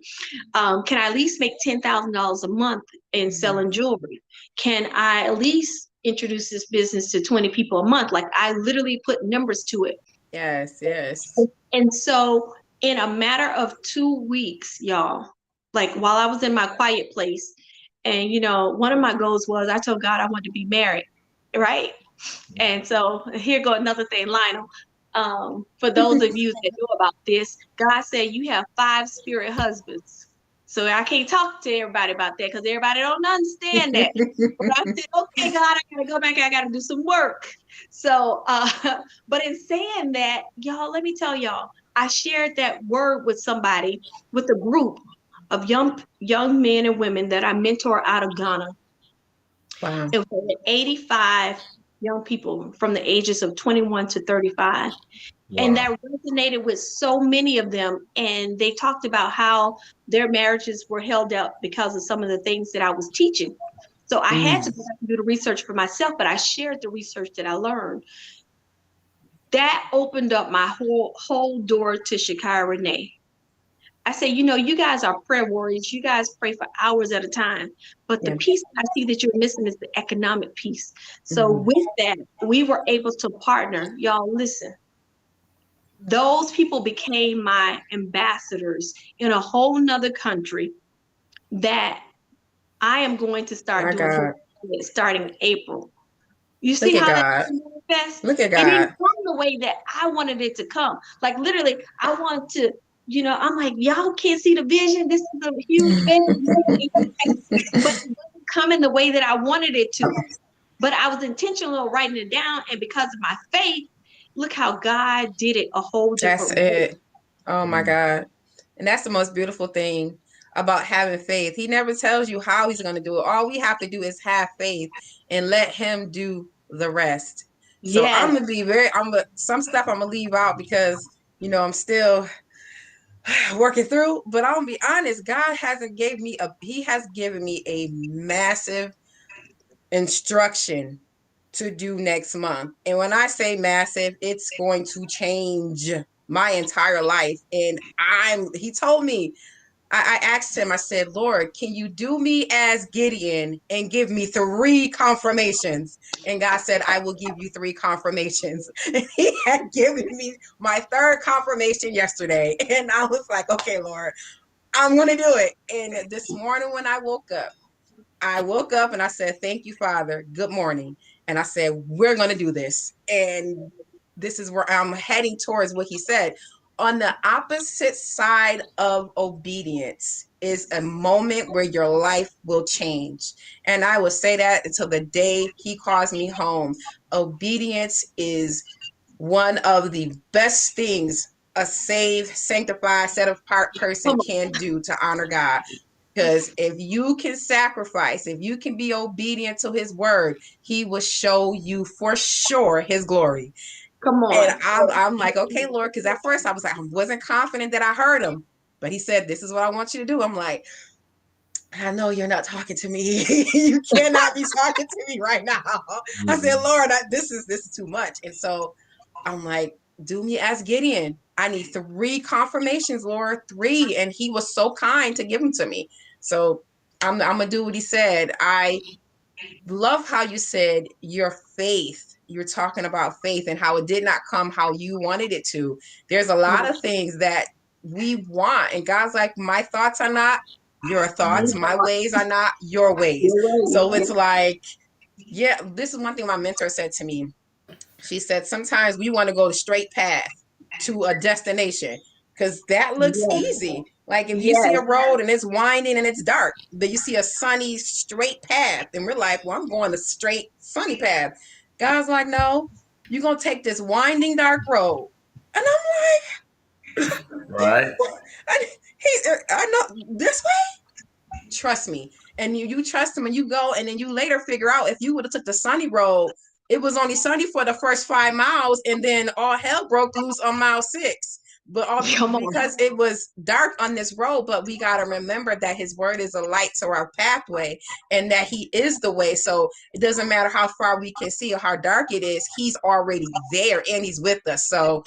Can I at least make $10,000 a month in selling jewelry? Can I at least introduce this business to 20 people a month? Like, I literally put numbers to it. Yes. Yes. And so in a matter of 2 weeks, y'all, like while I was in my quiet place, and one of my goals was I told God I wanted to be married, right? And so here go another thing, Lionel. For those of you that know about this, God said you have 5 spirit husbands. So I can't talk to everybody about that because everybody don't understand that. But I said, okay, God, I gotta go back. I gotta do some work. So, but in saying that, y'all, let me tell y'all, I shared that word with somebody, with a group of young men and women that I mentor out of Ghana. Wow. It was 85 young people from the ages of 21 to 35. And Wow. that resonated with so many of them. And they talked about how their marriages were held up because of some of the things that I was teaching. So I had to Mm. go back and do the research for myself, but I shared the research that I learned. That opened up my whole door to Shakira Renee. I say, you guys are prayer warriors. You guys pray for hours at a time. But the Yeah. piece I see that you're missing is the economic piece. So Mhm. with that, we were able to partner. Y'all, listen, those people became my ambassadors in a whole nother country that I am going to start My doing God. starting April. You Look see at how that God. manifests? Look at And it God. come the way that I wanted it to come. Like literally, I want to, I'm like, y'all can't see the vision. This is a huge vision. But it doesn't come in the way that I wanted it to. But I was intentional writing it down, and because of my faith, look how God did it a whole That's different way. it. Oh my Mm. God. And that's the most beautiful thing about having faith. He never tells you how he's going to do it. All we have to do is have faith and let him do the rest. So I'm Yes, gonna be some stuff I'm gonna leave out because I'm still working through. But I'm gonna be honest, God hasn't gave me He has given me a massive instruction to do next month. And when I say massive, it's going to change my entire life. And he told me, I asked him, I said, Lord, can you do me as Gideon and give me 3 confirmations? And God said, I will give you 3 confirmations. And he had given me my 3rd confirmation yesterday. And I was like, okay, Lord, I'm going to do it. And this morning when I woke up and I said, thank you, Father. Good morning. And I said, we're going to do this. And this is where I'm heading towards what he said. On the opposite side of obedience is a moment where your life will change. And I will say that until the day he calls me home. Obedience is one of the best things a saved, sanctified, set apart person come on, can do to honor God. Because if you can sacrifice, if you can be obedient to his word, he will show you for sure his glory. come And on. I'm like, okay, Lord, because at first I wasn't confident that I heard him. But he said, this is what I want you to do. I'm like, I know you're not talking to me. You cannot be talking to me right now. I said, Mhm. Lord, this is too much. And so I'm like, do me as Gideon. I need 3 confirmations, Lord, 3. And he was so kind to give them to me. So I'm gonna do what he said. I love how you said your faith. You're talking about faith and how it did not come how you wanted it to. There's a lot of things that we want, and God's like, my thoughts are not your thoughts, my ways are not your ways. You're right. So it's like, yeah, this is one thing my mentor said to me. She said, sometimes we want to go the straight path to a destination because that looks Yes. easy. Like if you see a Yes. road and it's winding and it's dark, but you see a sunny, straight path, and we're like, well, I'm going the straight, sunny path. God's like, no, you're going to take this winding, dark road. And Right. I'm like, I know this trust me. And you trust him and you go, and then you later figure out if you would have took the sunny road, it was only sunny for the first 5 miles, and then all hell broke loose on mile 6. But all Come on. because it was dark on this road, but we got to remember that his word is a light to our pathway and that he is the way. So it doesn't matter how far we can see or how dark it is, he's already there and he's with us. So,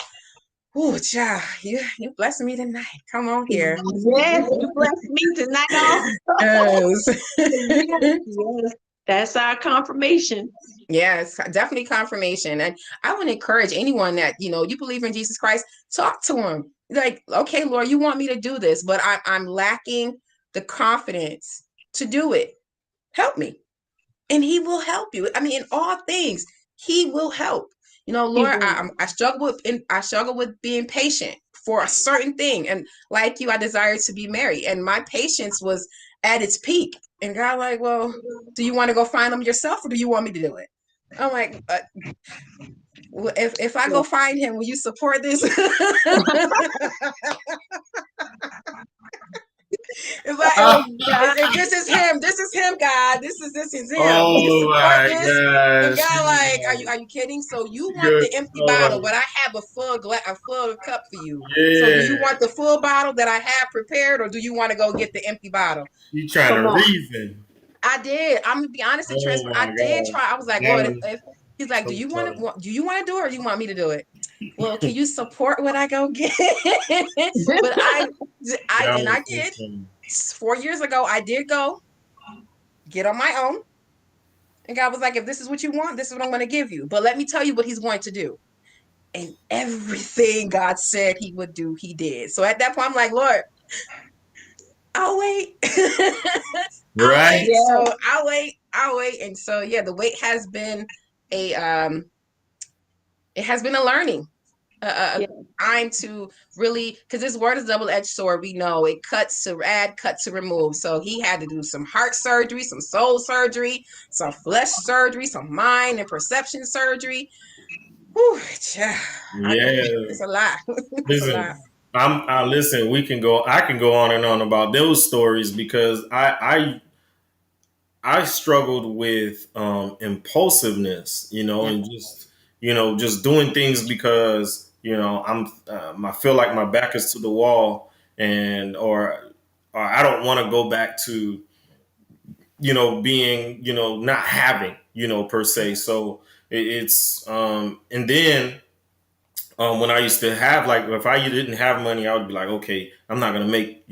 oh, child, you blessing me tonight. Come on here. Yes, you blessed me tonight also. Yes. Yes, yes. That's our confirmation. Yes, definitely confirmation. And I would encourage anyone that, you believe in Jesus Christ, talk to him. Like, okay, Lord, you want me to do this, but I'm lacking the confidence to do it. Help me. And he will help you. I mean, in all things, he will help. He Lord, will. I struggle with being patient for a certain thing. And like you, I desire to be married. And my patience was at its peak. And God, like, well, do you want to go find them yourself or do you want me to do it? I'm like, if I go find him, will you support this? If I Oh God. if this is him, God. This is him. Will you Oh support my this? And gosh. God, like, are you kidding? So you want Good the empty bottle, Lord. but I have a full cup for you. So do you Yeah. want the full bottle that I have prepared, or do you want to go get the empty bottle? You trying Come to on. reason. I did. I'm gonna be honest and Oh transparent. I my did God. try. I was like, Lord, That if is he's like, so funny. do you want to do it, or do you want me to do it? Well, can you support what I go get? But I That was so did. funny. 4 years ago, I did go get on my own. And God was like, if this is what you want, this is what I'm going to give you. But let me tell you what he's going to do. And everything God said he would do, he did. So at that point, I'm like, Lord, I'll wait. I'll Right? wait. Yes. So I'll wait. I'll wait. And so yeah, the wait has been a it has been a learning. A Yes. time to really, because this word is double-edged sword. We know it cuts to add, cut to remove. So he had to do some heart surgery, some soul surgery, some flesh surgery, some mind and perception surgery. Whew, Yeah. it's a lot. It's a lot. Listen, I listen, I can go on and on about those stories because I struggled with impulsiveness, Yeah, and just just doing things because I feel like my back is to the wall, and or I don't want to go back to being not having per se. So it's and then when I used to have, like, if I didn't have money, I would be like, okay, I'm not gonna make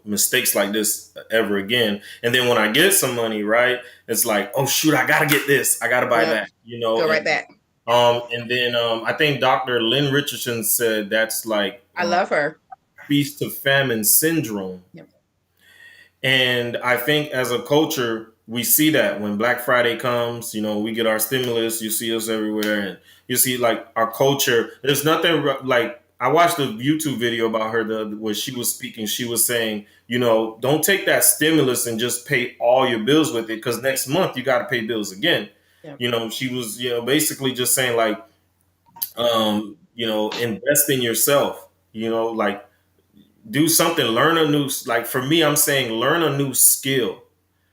mistakes like this ever again. And then when I get some money, right, it's like, oh shoot, I gotta get this, I gotta buy yep. that, Go right back. and then I think Dr. Lynn Richardson said that's like I love her. feast to famine syndrome. Yep. And I think as a culture, we see that when Black Friday comes, we get our stimulus, you see us everywhere, and you see like our culture. There's nothing like I watched a YouTube video about her where she was speaking. She was saying, don't take that stimulus and just pay all your bills with it because next month you got to pay bills again. Yep. She was, basically just saying like, invest in yourself, like do something, learn a new, like for me, I'm saying learn a new skill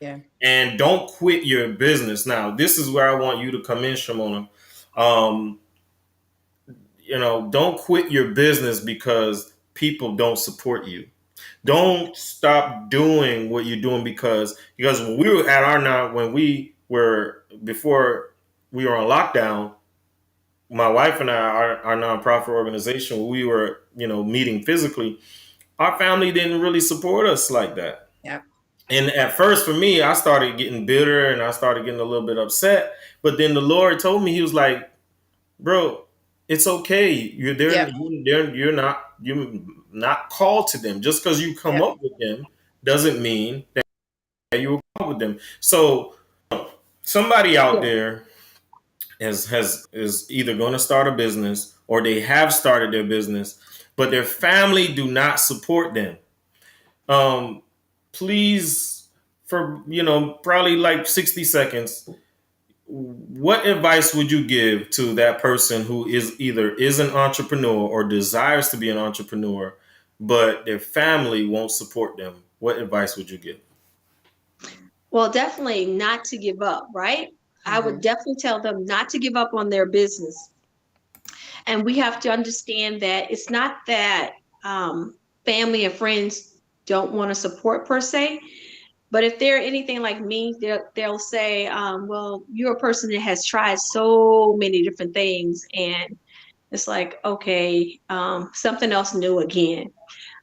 Yeah. and don't quit your business. Now, this is where I want you to come in, Shimona. Um, don't quit your business because people don't support you. Don't stop doing what you're doing because when we were at our now when we were before we were on lockdown, my wife and I, our nonprofit organization, we were, meeting physically. Our family didn't really support us like that. Yep. And at first, for me, I started getting bitter and I started getting a little bit upset. But then the Lord told me, He was like, "Bro, it's okay. You're there. Yep. You're not called to them. Just because you come Yep. up with them doesn't mean that you will come up with them." So somebody out Yeah. there is either going to start a business or they have started their business, but their family do not support them. Um, Please, for probably like 60 seconds, what advice would you give to that person who is an entrepreneur or desires to be an entrepreneur, but their family won't support them? What advice would you give? Well, definitely not to give up, right? I would Mhm. definitely tell them not to give up on their business. And we have to understand that it's not that family and friends don't want to support per se, but if they're anything like me, they'll say, well, you're a person that has tried so many different things. And it's like, okay, something else new again.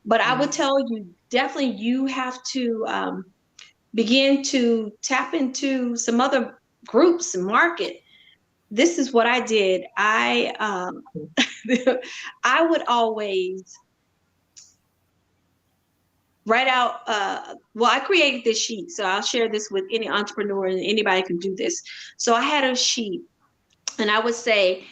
But I would Mhm. tell you, definitely you have to begin to tap into some other groups and market. This is what I did. I would always write out. Well, I created this sheet, so I'll share this with any entrepreneur and anybody can do this. So I had a sheet, and I would say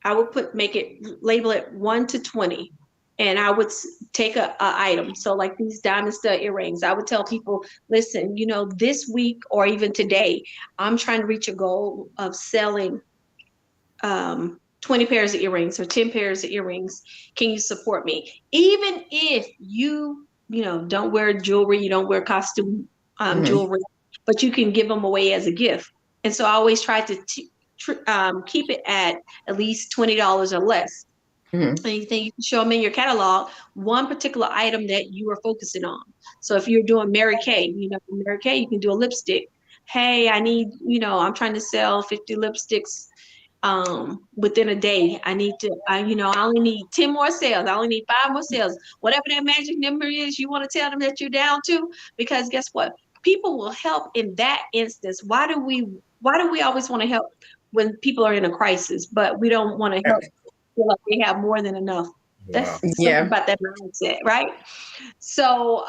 I would make it label it 1 to 20. And I would take a item. So like these diamond stud earrings, I would tell people, listen, this week or even today, I'm trying to reach a goal of selling 20 pairs of earrings or 10 pairs of earrings. Can you support me? Even if don't wear jewelry, you don't wear costume Mhm. jewelry, but you can give them away as a gift. And so I always try to keep it at least $20 or less. Mhm. And you can show them in your catalog one particular item that you are focusing on. So if you're doing Mary Kay, Mary Kay, you can do a lipstick. Hey, I need, I'm trying to sell 50 lipsticks within a day. I only need 10 more sales. I only need 5 more sales. Whatever that magic number is, you want to tell them that you're down to, because guess what? People will help in that instance. Why do we always want to help when people are in a crisis, but we don't want to help feel like they have more than enough? Wow. That's something Yeah. about that mindset, right? So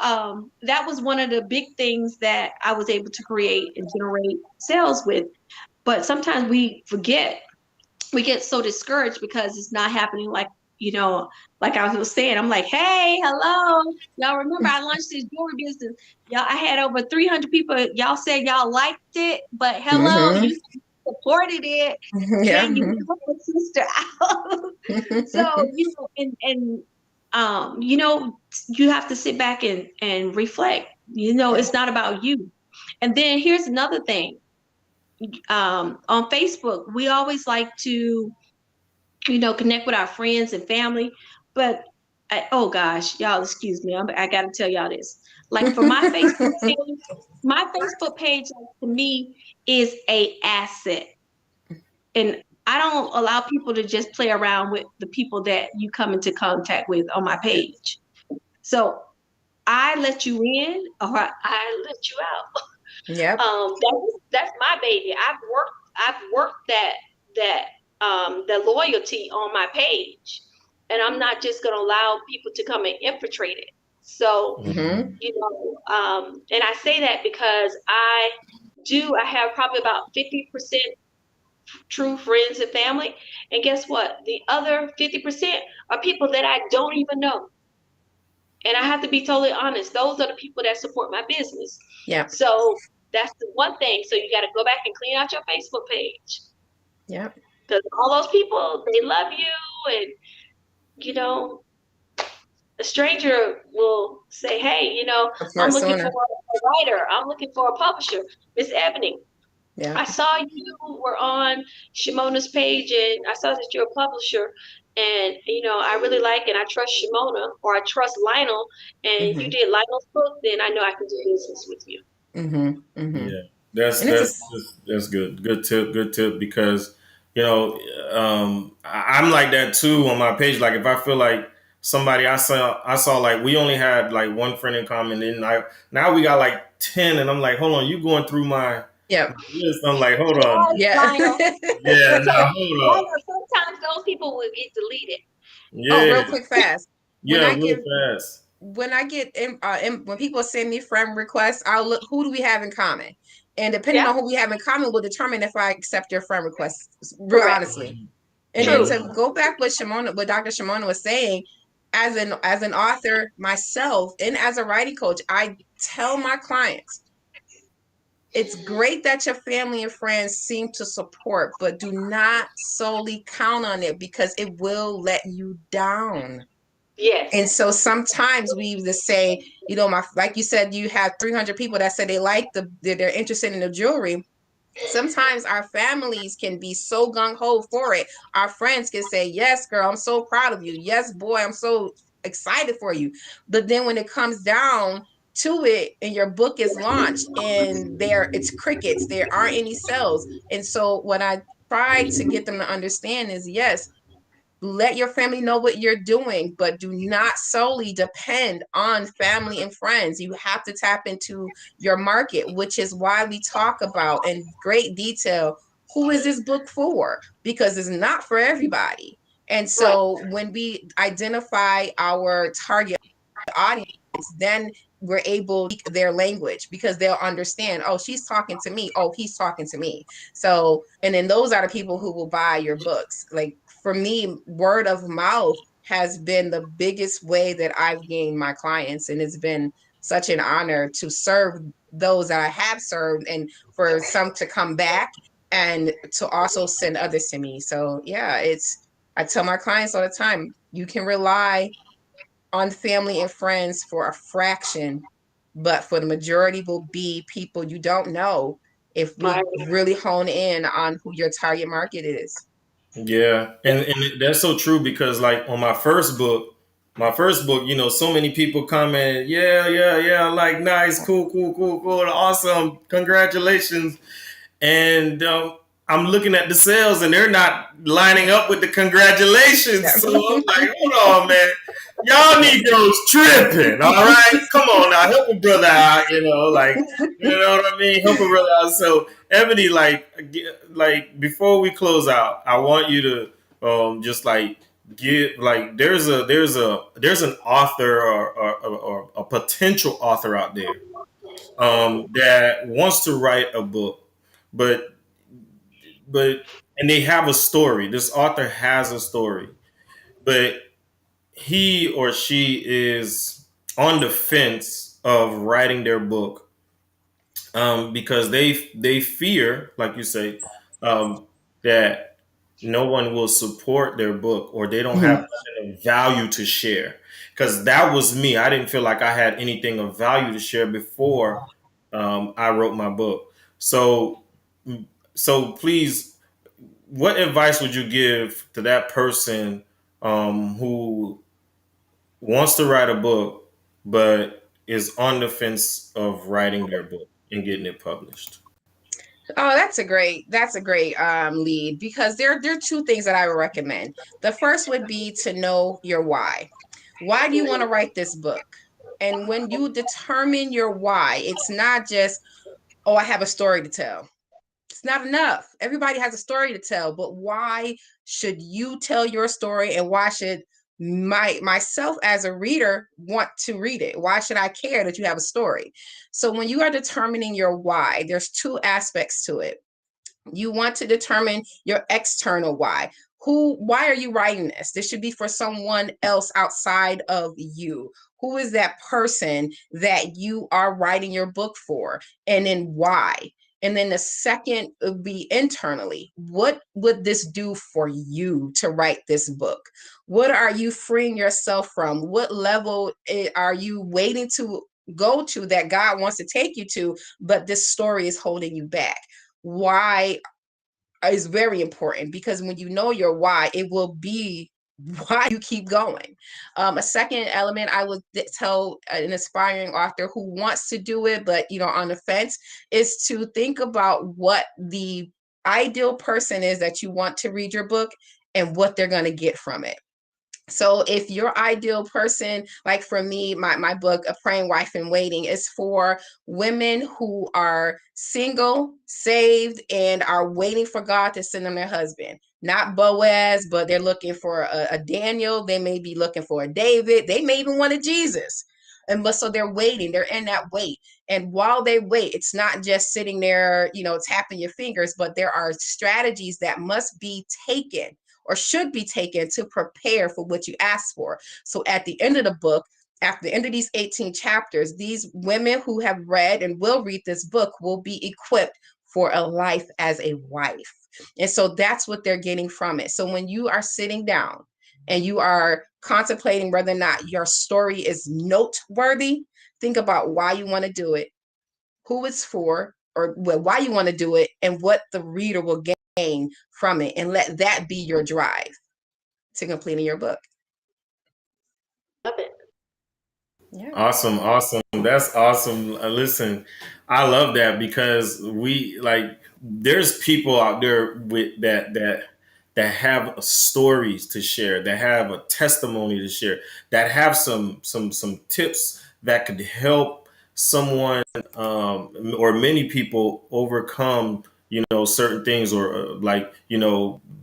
that was one of the big things that I was able to create and generate sales with. But sometimes we get so discouraged because it's not happening you know like I was saying. I'm like, hey, hello, y'all remember I launched this jewelry business? Y'all, I had over 300 people. Y'all said y'all liked it, but hello, Mhm. you supported it. Yeah. Can you help a sister out? So you have to sit back and reflect. Yeah. It's not about you. And then here's another thing. On Facebook, we always like to connect with our friends and family. But oh gosh, y'all, excuse me, I got to tell y'all this. Like for my Facebook page, like, to me, is a asset, and I don't allow people to just play around with the people that you come into contact with on my page. So I let you in, or I let you out. Yep. That's my baby. I've worked that the loyalty on my page, and I'm not just going to allow people to come and infiltrate it. So Mhm. and I say that because I have probably about 50% true friends and family, and guess what? The other 50% are people that I don't even know. And I have to be totally honest. Those are the people that support my business. Yep. So that's the one thing. So you got to go back and clean out your Facebook page, Yep. because all those people, they love you. And, you know, a stranger will say, hey, A I'm looking for persona. a writer. I'm looking for a publisher. Miss Ebony, Yeah. I saw you were on Shimona's page and I saw that you're a publisher. and I really like and I trust Shimona, or I trust Lionel, and you Mm-hmm. did Lionel's book, then I know I can do business with you. Mm-hmm. Mm-hmm. Yeah, that's And it's a that's that's good. Good tip. Good tip. Because you know, I'm like that too on my page. Like if I feel like somebody I saw like we only had like one friend in common, and I now we got like 10, and I'm like, hold on, you going through my yep. list? I'm like, hold on, Yes, Yeah. Lionel. yeah, Because now hold up, Lionel, sometimes those people will get deleted. Oh, yeah, real quick, fast. When yeah, I real give fast. when I get when people send me friend requests, I'll look who do we have in common, and depending Yeah, on who we have in common will determine if I accept your friend request. Real correct. honestly, and then True. to go back what Dr. Shimona was saying, as an author myself and as a writing coach, I tell my clients it's great that your family and friends seem to support, but do not solely count on it because it will let you down. Yes. And so sometimes we just say, like you said, you have 300 people that say they're interested in the jewelry. Sometimes our families can be so gung ho for it. Our friends can say, "Yes, girl, I'm so proud of you. Yes, boy, I'm so excited for you." But then when it comes down to it, and your book is launched, and it's crickets, there aren't any sales. And so what I try to get them to understand is, yes, let your family know what you're doing, but do not solely depend on family and friends. You have to tap into your market, which is why we talk about in great detail who is this book for, because it's not for everybody. And Right. so when we identify our target audience, then we're able to speak their language because they'll understand, oh, she's talking to me. Oh, he's talking to me. So, and then those are the people who will buy your books. Like for me, word of mouth has been the biggest way that I've gained my clients. And it's been such an honor to serve those that I have served and for some to come back and to also send others to me. So yeah, I tell my clients all the time, you can rely on family and friends for a fraction, but for the majority will be people you don't know if Right. we really hone in on who your target market is. Yeah, and that's so true because like on my first book, so many people comment, yeah, yeah, yeah, like nice, cool, cool, cool, cool, awesome, congratulations, and I'm looking at the sales and they're not lining up with the congratulations. Yeah. So I'm like, hold on, man. Y'all Yeah. Negroes tripping, all right? Come on now, help a brother out, like, you know what I mean? Help a brother out. So, Ebony, like before we close out, I want you to just like give like there's an author or a potential author out there that wants to write a book, but but and they have a story. This author has a story, but he or she is on the fence of writing their book because they fear, like you say, um, that no one will support their book or they don't have Mhm. nothing of value to share. Because that was me. I didn't feel like I had anything of value to share before I wrote my book. So please, what advice would you give to that person who wants to write a book but is on the fence of writing their book and getting it published? Oh, that's a great lead because there are two things that I would recommend. The first would be to know your why. Why do you want to write this book? And when you determine your why, it's not just, oh, I have a story to tell. It's not enough. Everybody has a story to tell, but why should you tell your story, and why should myself as a reader want to read it? Why should I care that you have a story? So when you are determining your why, there's two aspects to it. You want to determine your external why. Why are you writing this? This should be for someone else outside of you. Who is that person that you are writing your book for? And then why? And then the second would be internally. What would this do for you to write this book? What are you freeing yourself from? What level are you waiting to go to that God wants to take you to, but this story is holding you back? Why is very important, because when you know your why, it will be why you keep going. A second element I would tell an aspiring author who wants to do it, but on the fence, is to think about what the ideal person is that you want to read your book and what they're going to get from it. So if your ideal person, like for me, my book, A Praying Wife in Waiting, is for women who are single, saved, and are waiting for God to send them their husband. Not Boaz, but they're looking for a Daniel. They may be looking for a David. They may even want a Jesus. But so they're waiting. They're in that wait. And while they wait, it's not just sitting there, tapping your fingers, but there are strategies that must be taken or should be taken to prepare for what you ask for. So at the end of the book, after the end of these 18 chapters, these women who have read and will read this book will be equipped for a life as a wife. And so that's what they're getting from it. So when you are sitting down and you are contemplating whether or not your story is noteworthy, think about why you want to do it, who it's for, or why you want to do it, and what the reader will gain from it, and let that be your drive to completing your book. Love it. Yeah. Awesome, awesome. That's awesome. Listen, I love that because there's people out there with that have stories to share, that have a testimony to share, that have some tips that could help someone or many people overcome certain things, or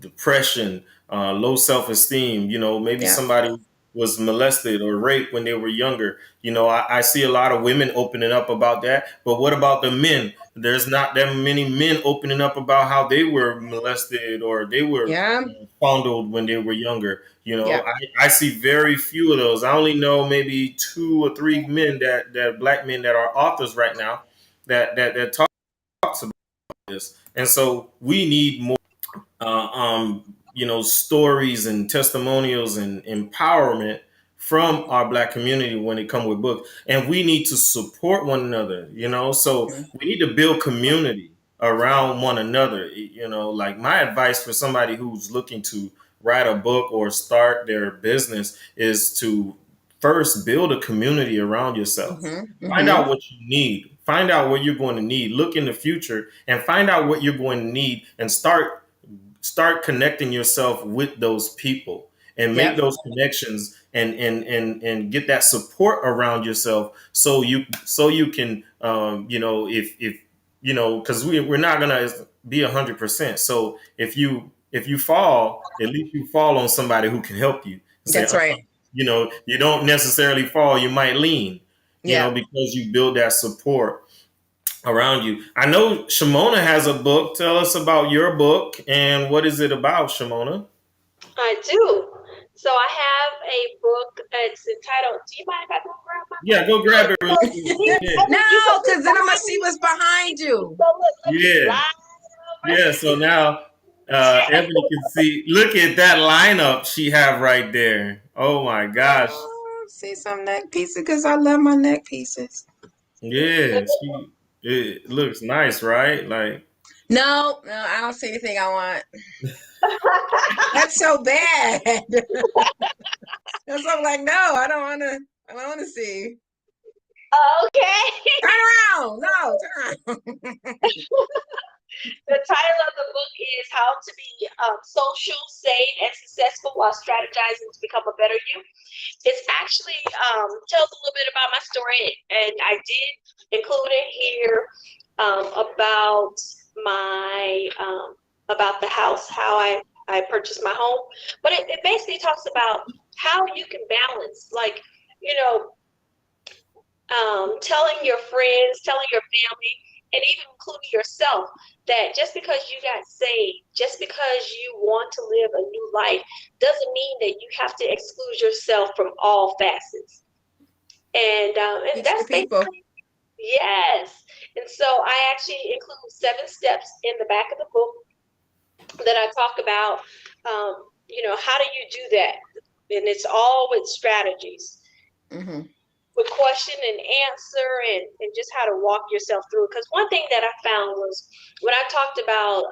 depression, low self-esteem. Maybe Yeah. somebody was molested or raped when they were younger. I see a lot of women opening up about that. But what about the men? There's not that many men opening up about how they were molested or they were Yeah. fondled when they were younger. Yeah. I see very few of those. I only know maybe 2 or 3 men that black men that are authors right now that talks about this. And so we need more stories and testimonials and empowerment from our black community when it comes with books. And we need to support one another, so we need to build community around one another. Like my advice for somebody who's looking to write a book or start their business is to first build a community around yourself. Mm-hmm. Find Mm-hmm. out what you need. Find out what you're going to need. Look in the future and find out what you're going to need and start connecting yourself with those people and make Yep. those connections and get that support around yourself so you can if because we're not gonna be 100%. So if you fall, at least you fall on somebody who can help you and say, That's right. you don't necessarily fall, you might lean, Yeah. because you build that support around you. I know Shimona has a book. Tell us about your book and what is it about, Shimona? I do. So I have a book. It's entitled. Do you mind if I go grab my Yeah, go book? grab it really Look, quick. see, Yeah, Evan, you can No, look because then I'm gonna behind see me. what's behind you. So look, let me yeah, slide yeah. So now over. Ebony can see. Look at that lineup she have right there. Oh my gosh. Oh, see some neck pieces because I love my neck pieces. Yeah, it looks nice, right? Like, No, no, I don't see anything I want. That's so bad. That's so I'm like, no, I don't want to. I don't want to see. Okay. Turn around. No, turn around. The title of the book is How to Be Social, Sane, and Successful While Strategizing to Become a Better You. It's actually tells a little bit about my story, and I did include it here about my about the house, how I purchased my home. But it basically talks about how you can balance, like, you know, telling your friends, telling your family, and even including yourself that just because you got saved, just because you want to live a new life, doesn't mean that you have to exclude yourself from all facets. And Teach the that's people. basically, yes. And so I actually include 7 steps in the back of the book that I talk about. How do you do that? And it's all with strategies. Mm-hmm. With question and answer, and just how to walk yourself through. Because one thing that I found was when I talked about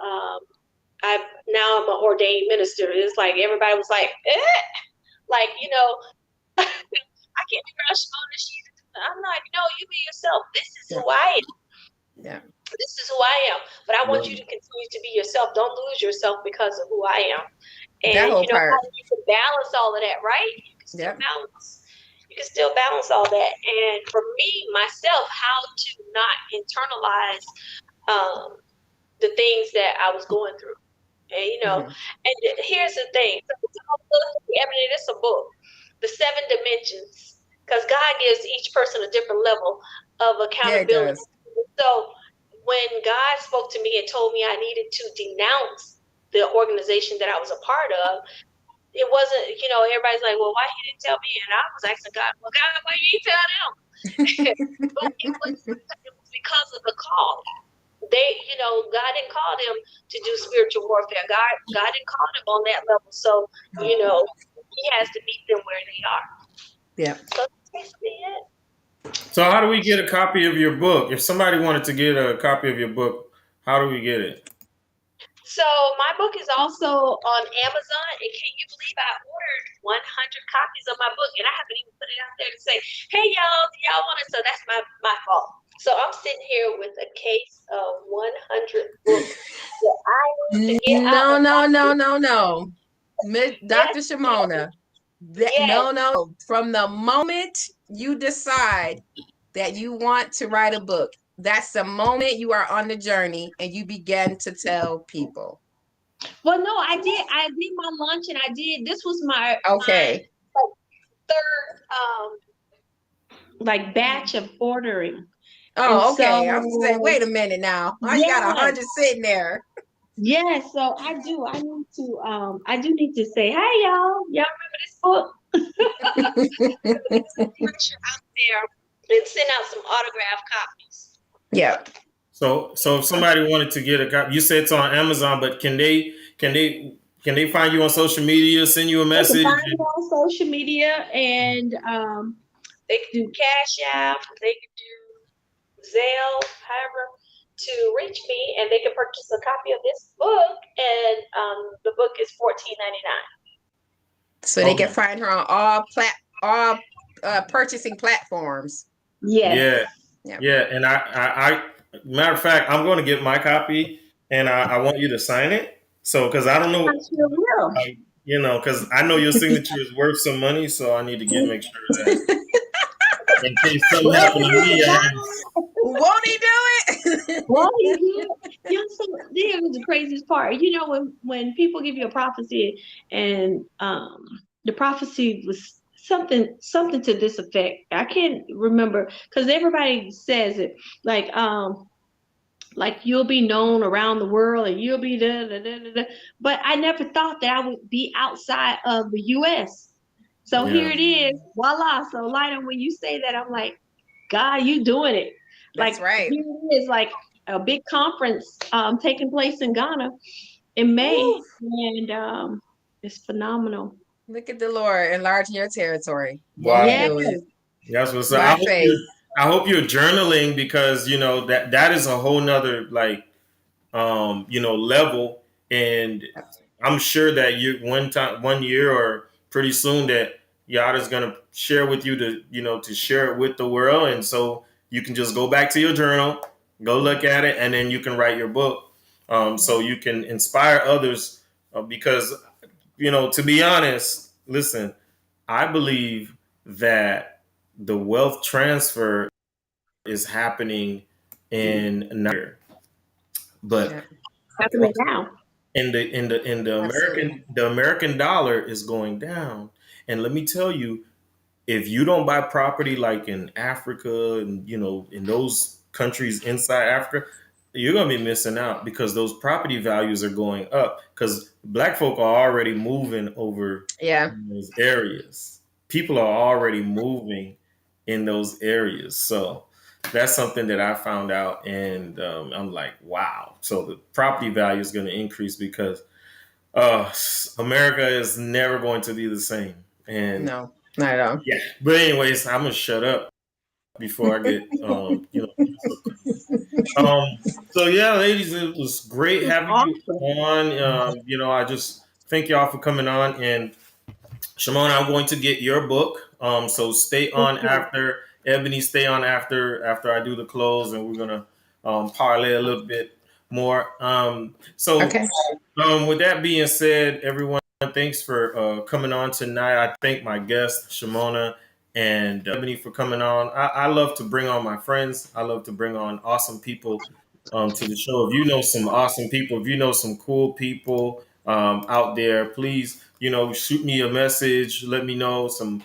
now I'm an ordained minister. It's like everybody was like, like, I can't be around Shimona. I'm like, no, you be yourself. This is Yeah. who I am. Yeah. This is who I am. But I want you to continue to be yourself. Don't lose yourself because of who I am. That And whole part. how you can balance all of that, right? You can still Yep. balance. You can still balance all that. And for me, myself, how to not internalize the things that I was going through. And and here's the thing. It's a book, The 7 Dimensions, because God gives each person a different level of Yeah, it accountability. does. So when God spoke to me and told me I needed to denounce the organization that I was a part of, it wasn't, everybody's like, well, why he didn't tell me? And I was asking God, well, God, why you didn't tell them? But it was because of the call. God didn't call them to do spiritual warfare. God didn't call them on that level. So, he has to meet them where they are. Yeah. So that's basically it. So how do we get a copy of your book? If somebody wanted to get a copy of your book, how do we get it? So my book is also on Amazon, and can you believe I ordered 100 copies of my book, and I haven't even put it out there to say, hey y'all, do y'all want it? So that's my fault. So I'm sitting here with a case of 100 books that I need to get out. No. Dr. Yes, Shimona. yes. No. From the moment you decide that you want to write a book, that's the moment you are on the journey and you begin to tell people. Well, no, I did my lunch, and this was my Okay. third batch of ordering. Oh, And okay. I'm so, saying, wait a minute now. Oh, you got 100 sitting there. yes, so I do. I do need to say, hey y'all remember this book? Pressure out there and send out some autographed copies. Yeah. So if somebody wanted to get a copy, you said it's on Amazon, but can they find you on social media, send you a They can message? find me on social media, and they can do Cash App, they can do Zelle, however, to reach me, and they can purchase a copy of this book, and the book is $14.99. So they can find her on all purchasing platforms. Yes. Yeah, and I matter of fact, I'm going to get my copy, and I want you to sign it. So because I don't I know, sure will. because I know your signature is worth some money, so I need to make sure that in case something Well, happened to me, I have. Won't he do it? well, so there was the craziest part. When people give you a prophecy, and the prophecy was something to this effect. I can't remember, because everybody says it, like you'll be known around the world, and you'll be da da da da. But I never thought that I would be outside of the U.S. So here Yeah. it is, voila. So Lina, when you say that, I'm like, God, you doing it. That's right. Here it is, like a big conference taking place in Ghana in May. Woo. And it's phenomenal. Look at the Lord enlarging your territory. Won't he Wow. Yes. do it? That's what's up. By faith. I hope you're journaling, because that is a whole nother level, and I'm sure that you one year or pretty soon that Yada is gonna share with you to share it with the world, and so you can just go back to your journal, go look at it, and then you can write your book, so you can inspire others, because to be honest, listen, I believe that the wealth transfer is happening in Nigeria, but Yeah, Happening now. in the absolutely. American dollar is going down. And let me tell you, if you don't buy property like in Africa and in those countries inside Africa, you're gonna be missing out, because those property values are going up, because black folk are already moving over Yeah. in those areas. People are already moving in those areas. So that's something that I found out, and I'm like, wow. So the property value is going to increase, because uh, America is never going to be the same. And No, not at all. yeah, but anyways, I'm gonna shut up. before I get um so yeah, ladies, it was great having you Awesome. on. I just thank y'all for coming on. And Shimona, I'm going to get your book. So stay on Okay. after Ebony. Stay on after I do the close, and we're gonna parlay a little bit more. So Okay. with that being said, everyone, thanks for coming on tonight. I thank my guests, Shimona and Ebony, for coming on. I love to bring on my friends. I love to bring on awesome people to the show. If you know some awesome people, if you know some cool people out there, please, shoot me a message. Let me know some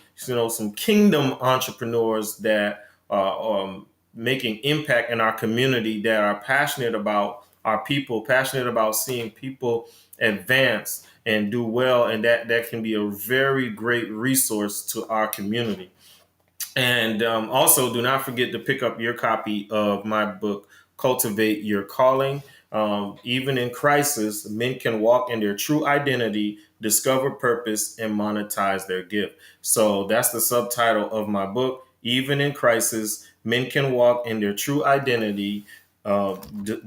kingdom entrepreneurs that are making impact in our community, that are passionate about our people, passionate about seeing people advance and do well, and that can be a very great resource to our community. And also, do not forget to pick up your copy of my book, Cultivate Your Calling. Even in crisis, men can walk in their true identity, discover purpose, and monetize their gift. So that's the subtitle of my book. Even in crisis, men can walk in their true identity,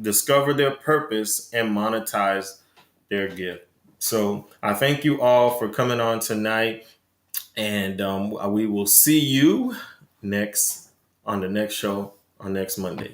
discover their purpose, and monetize their gift. So I thank you all for coming on tonight. And we will see you next on the next show on next Monday.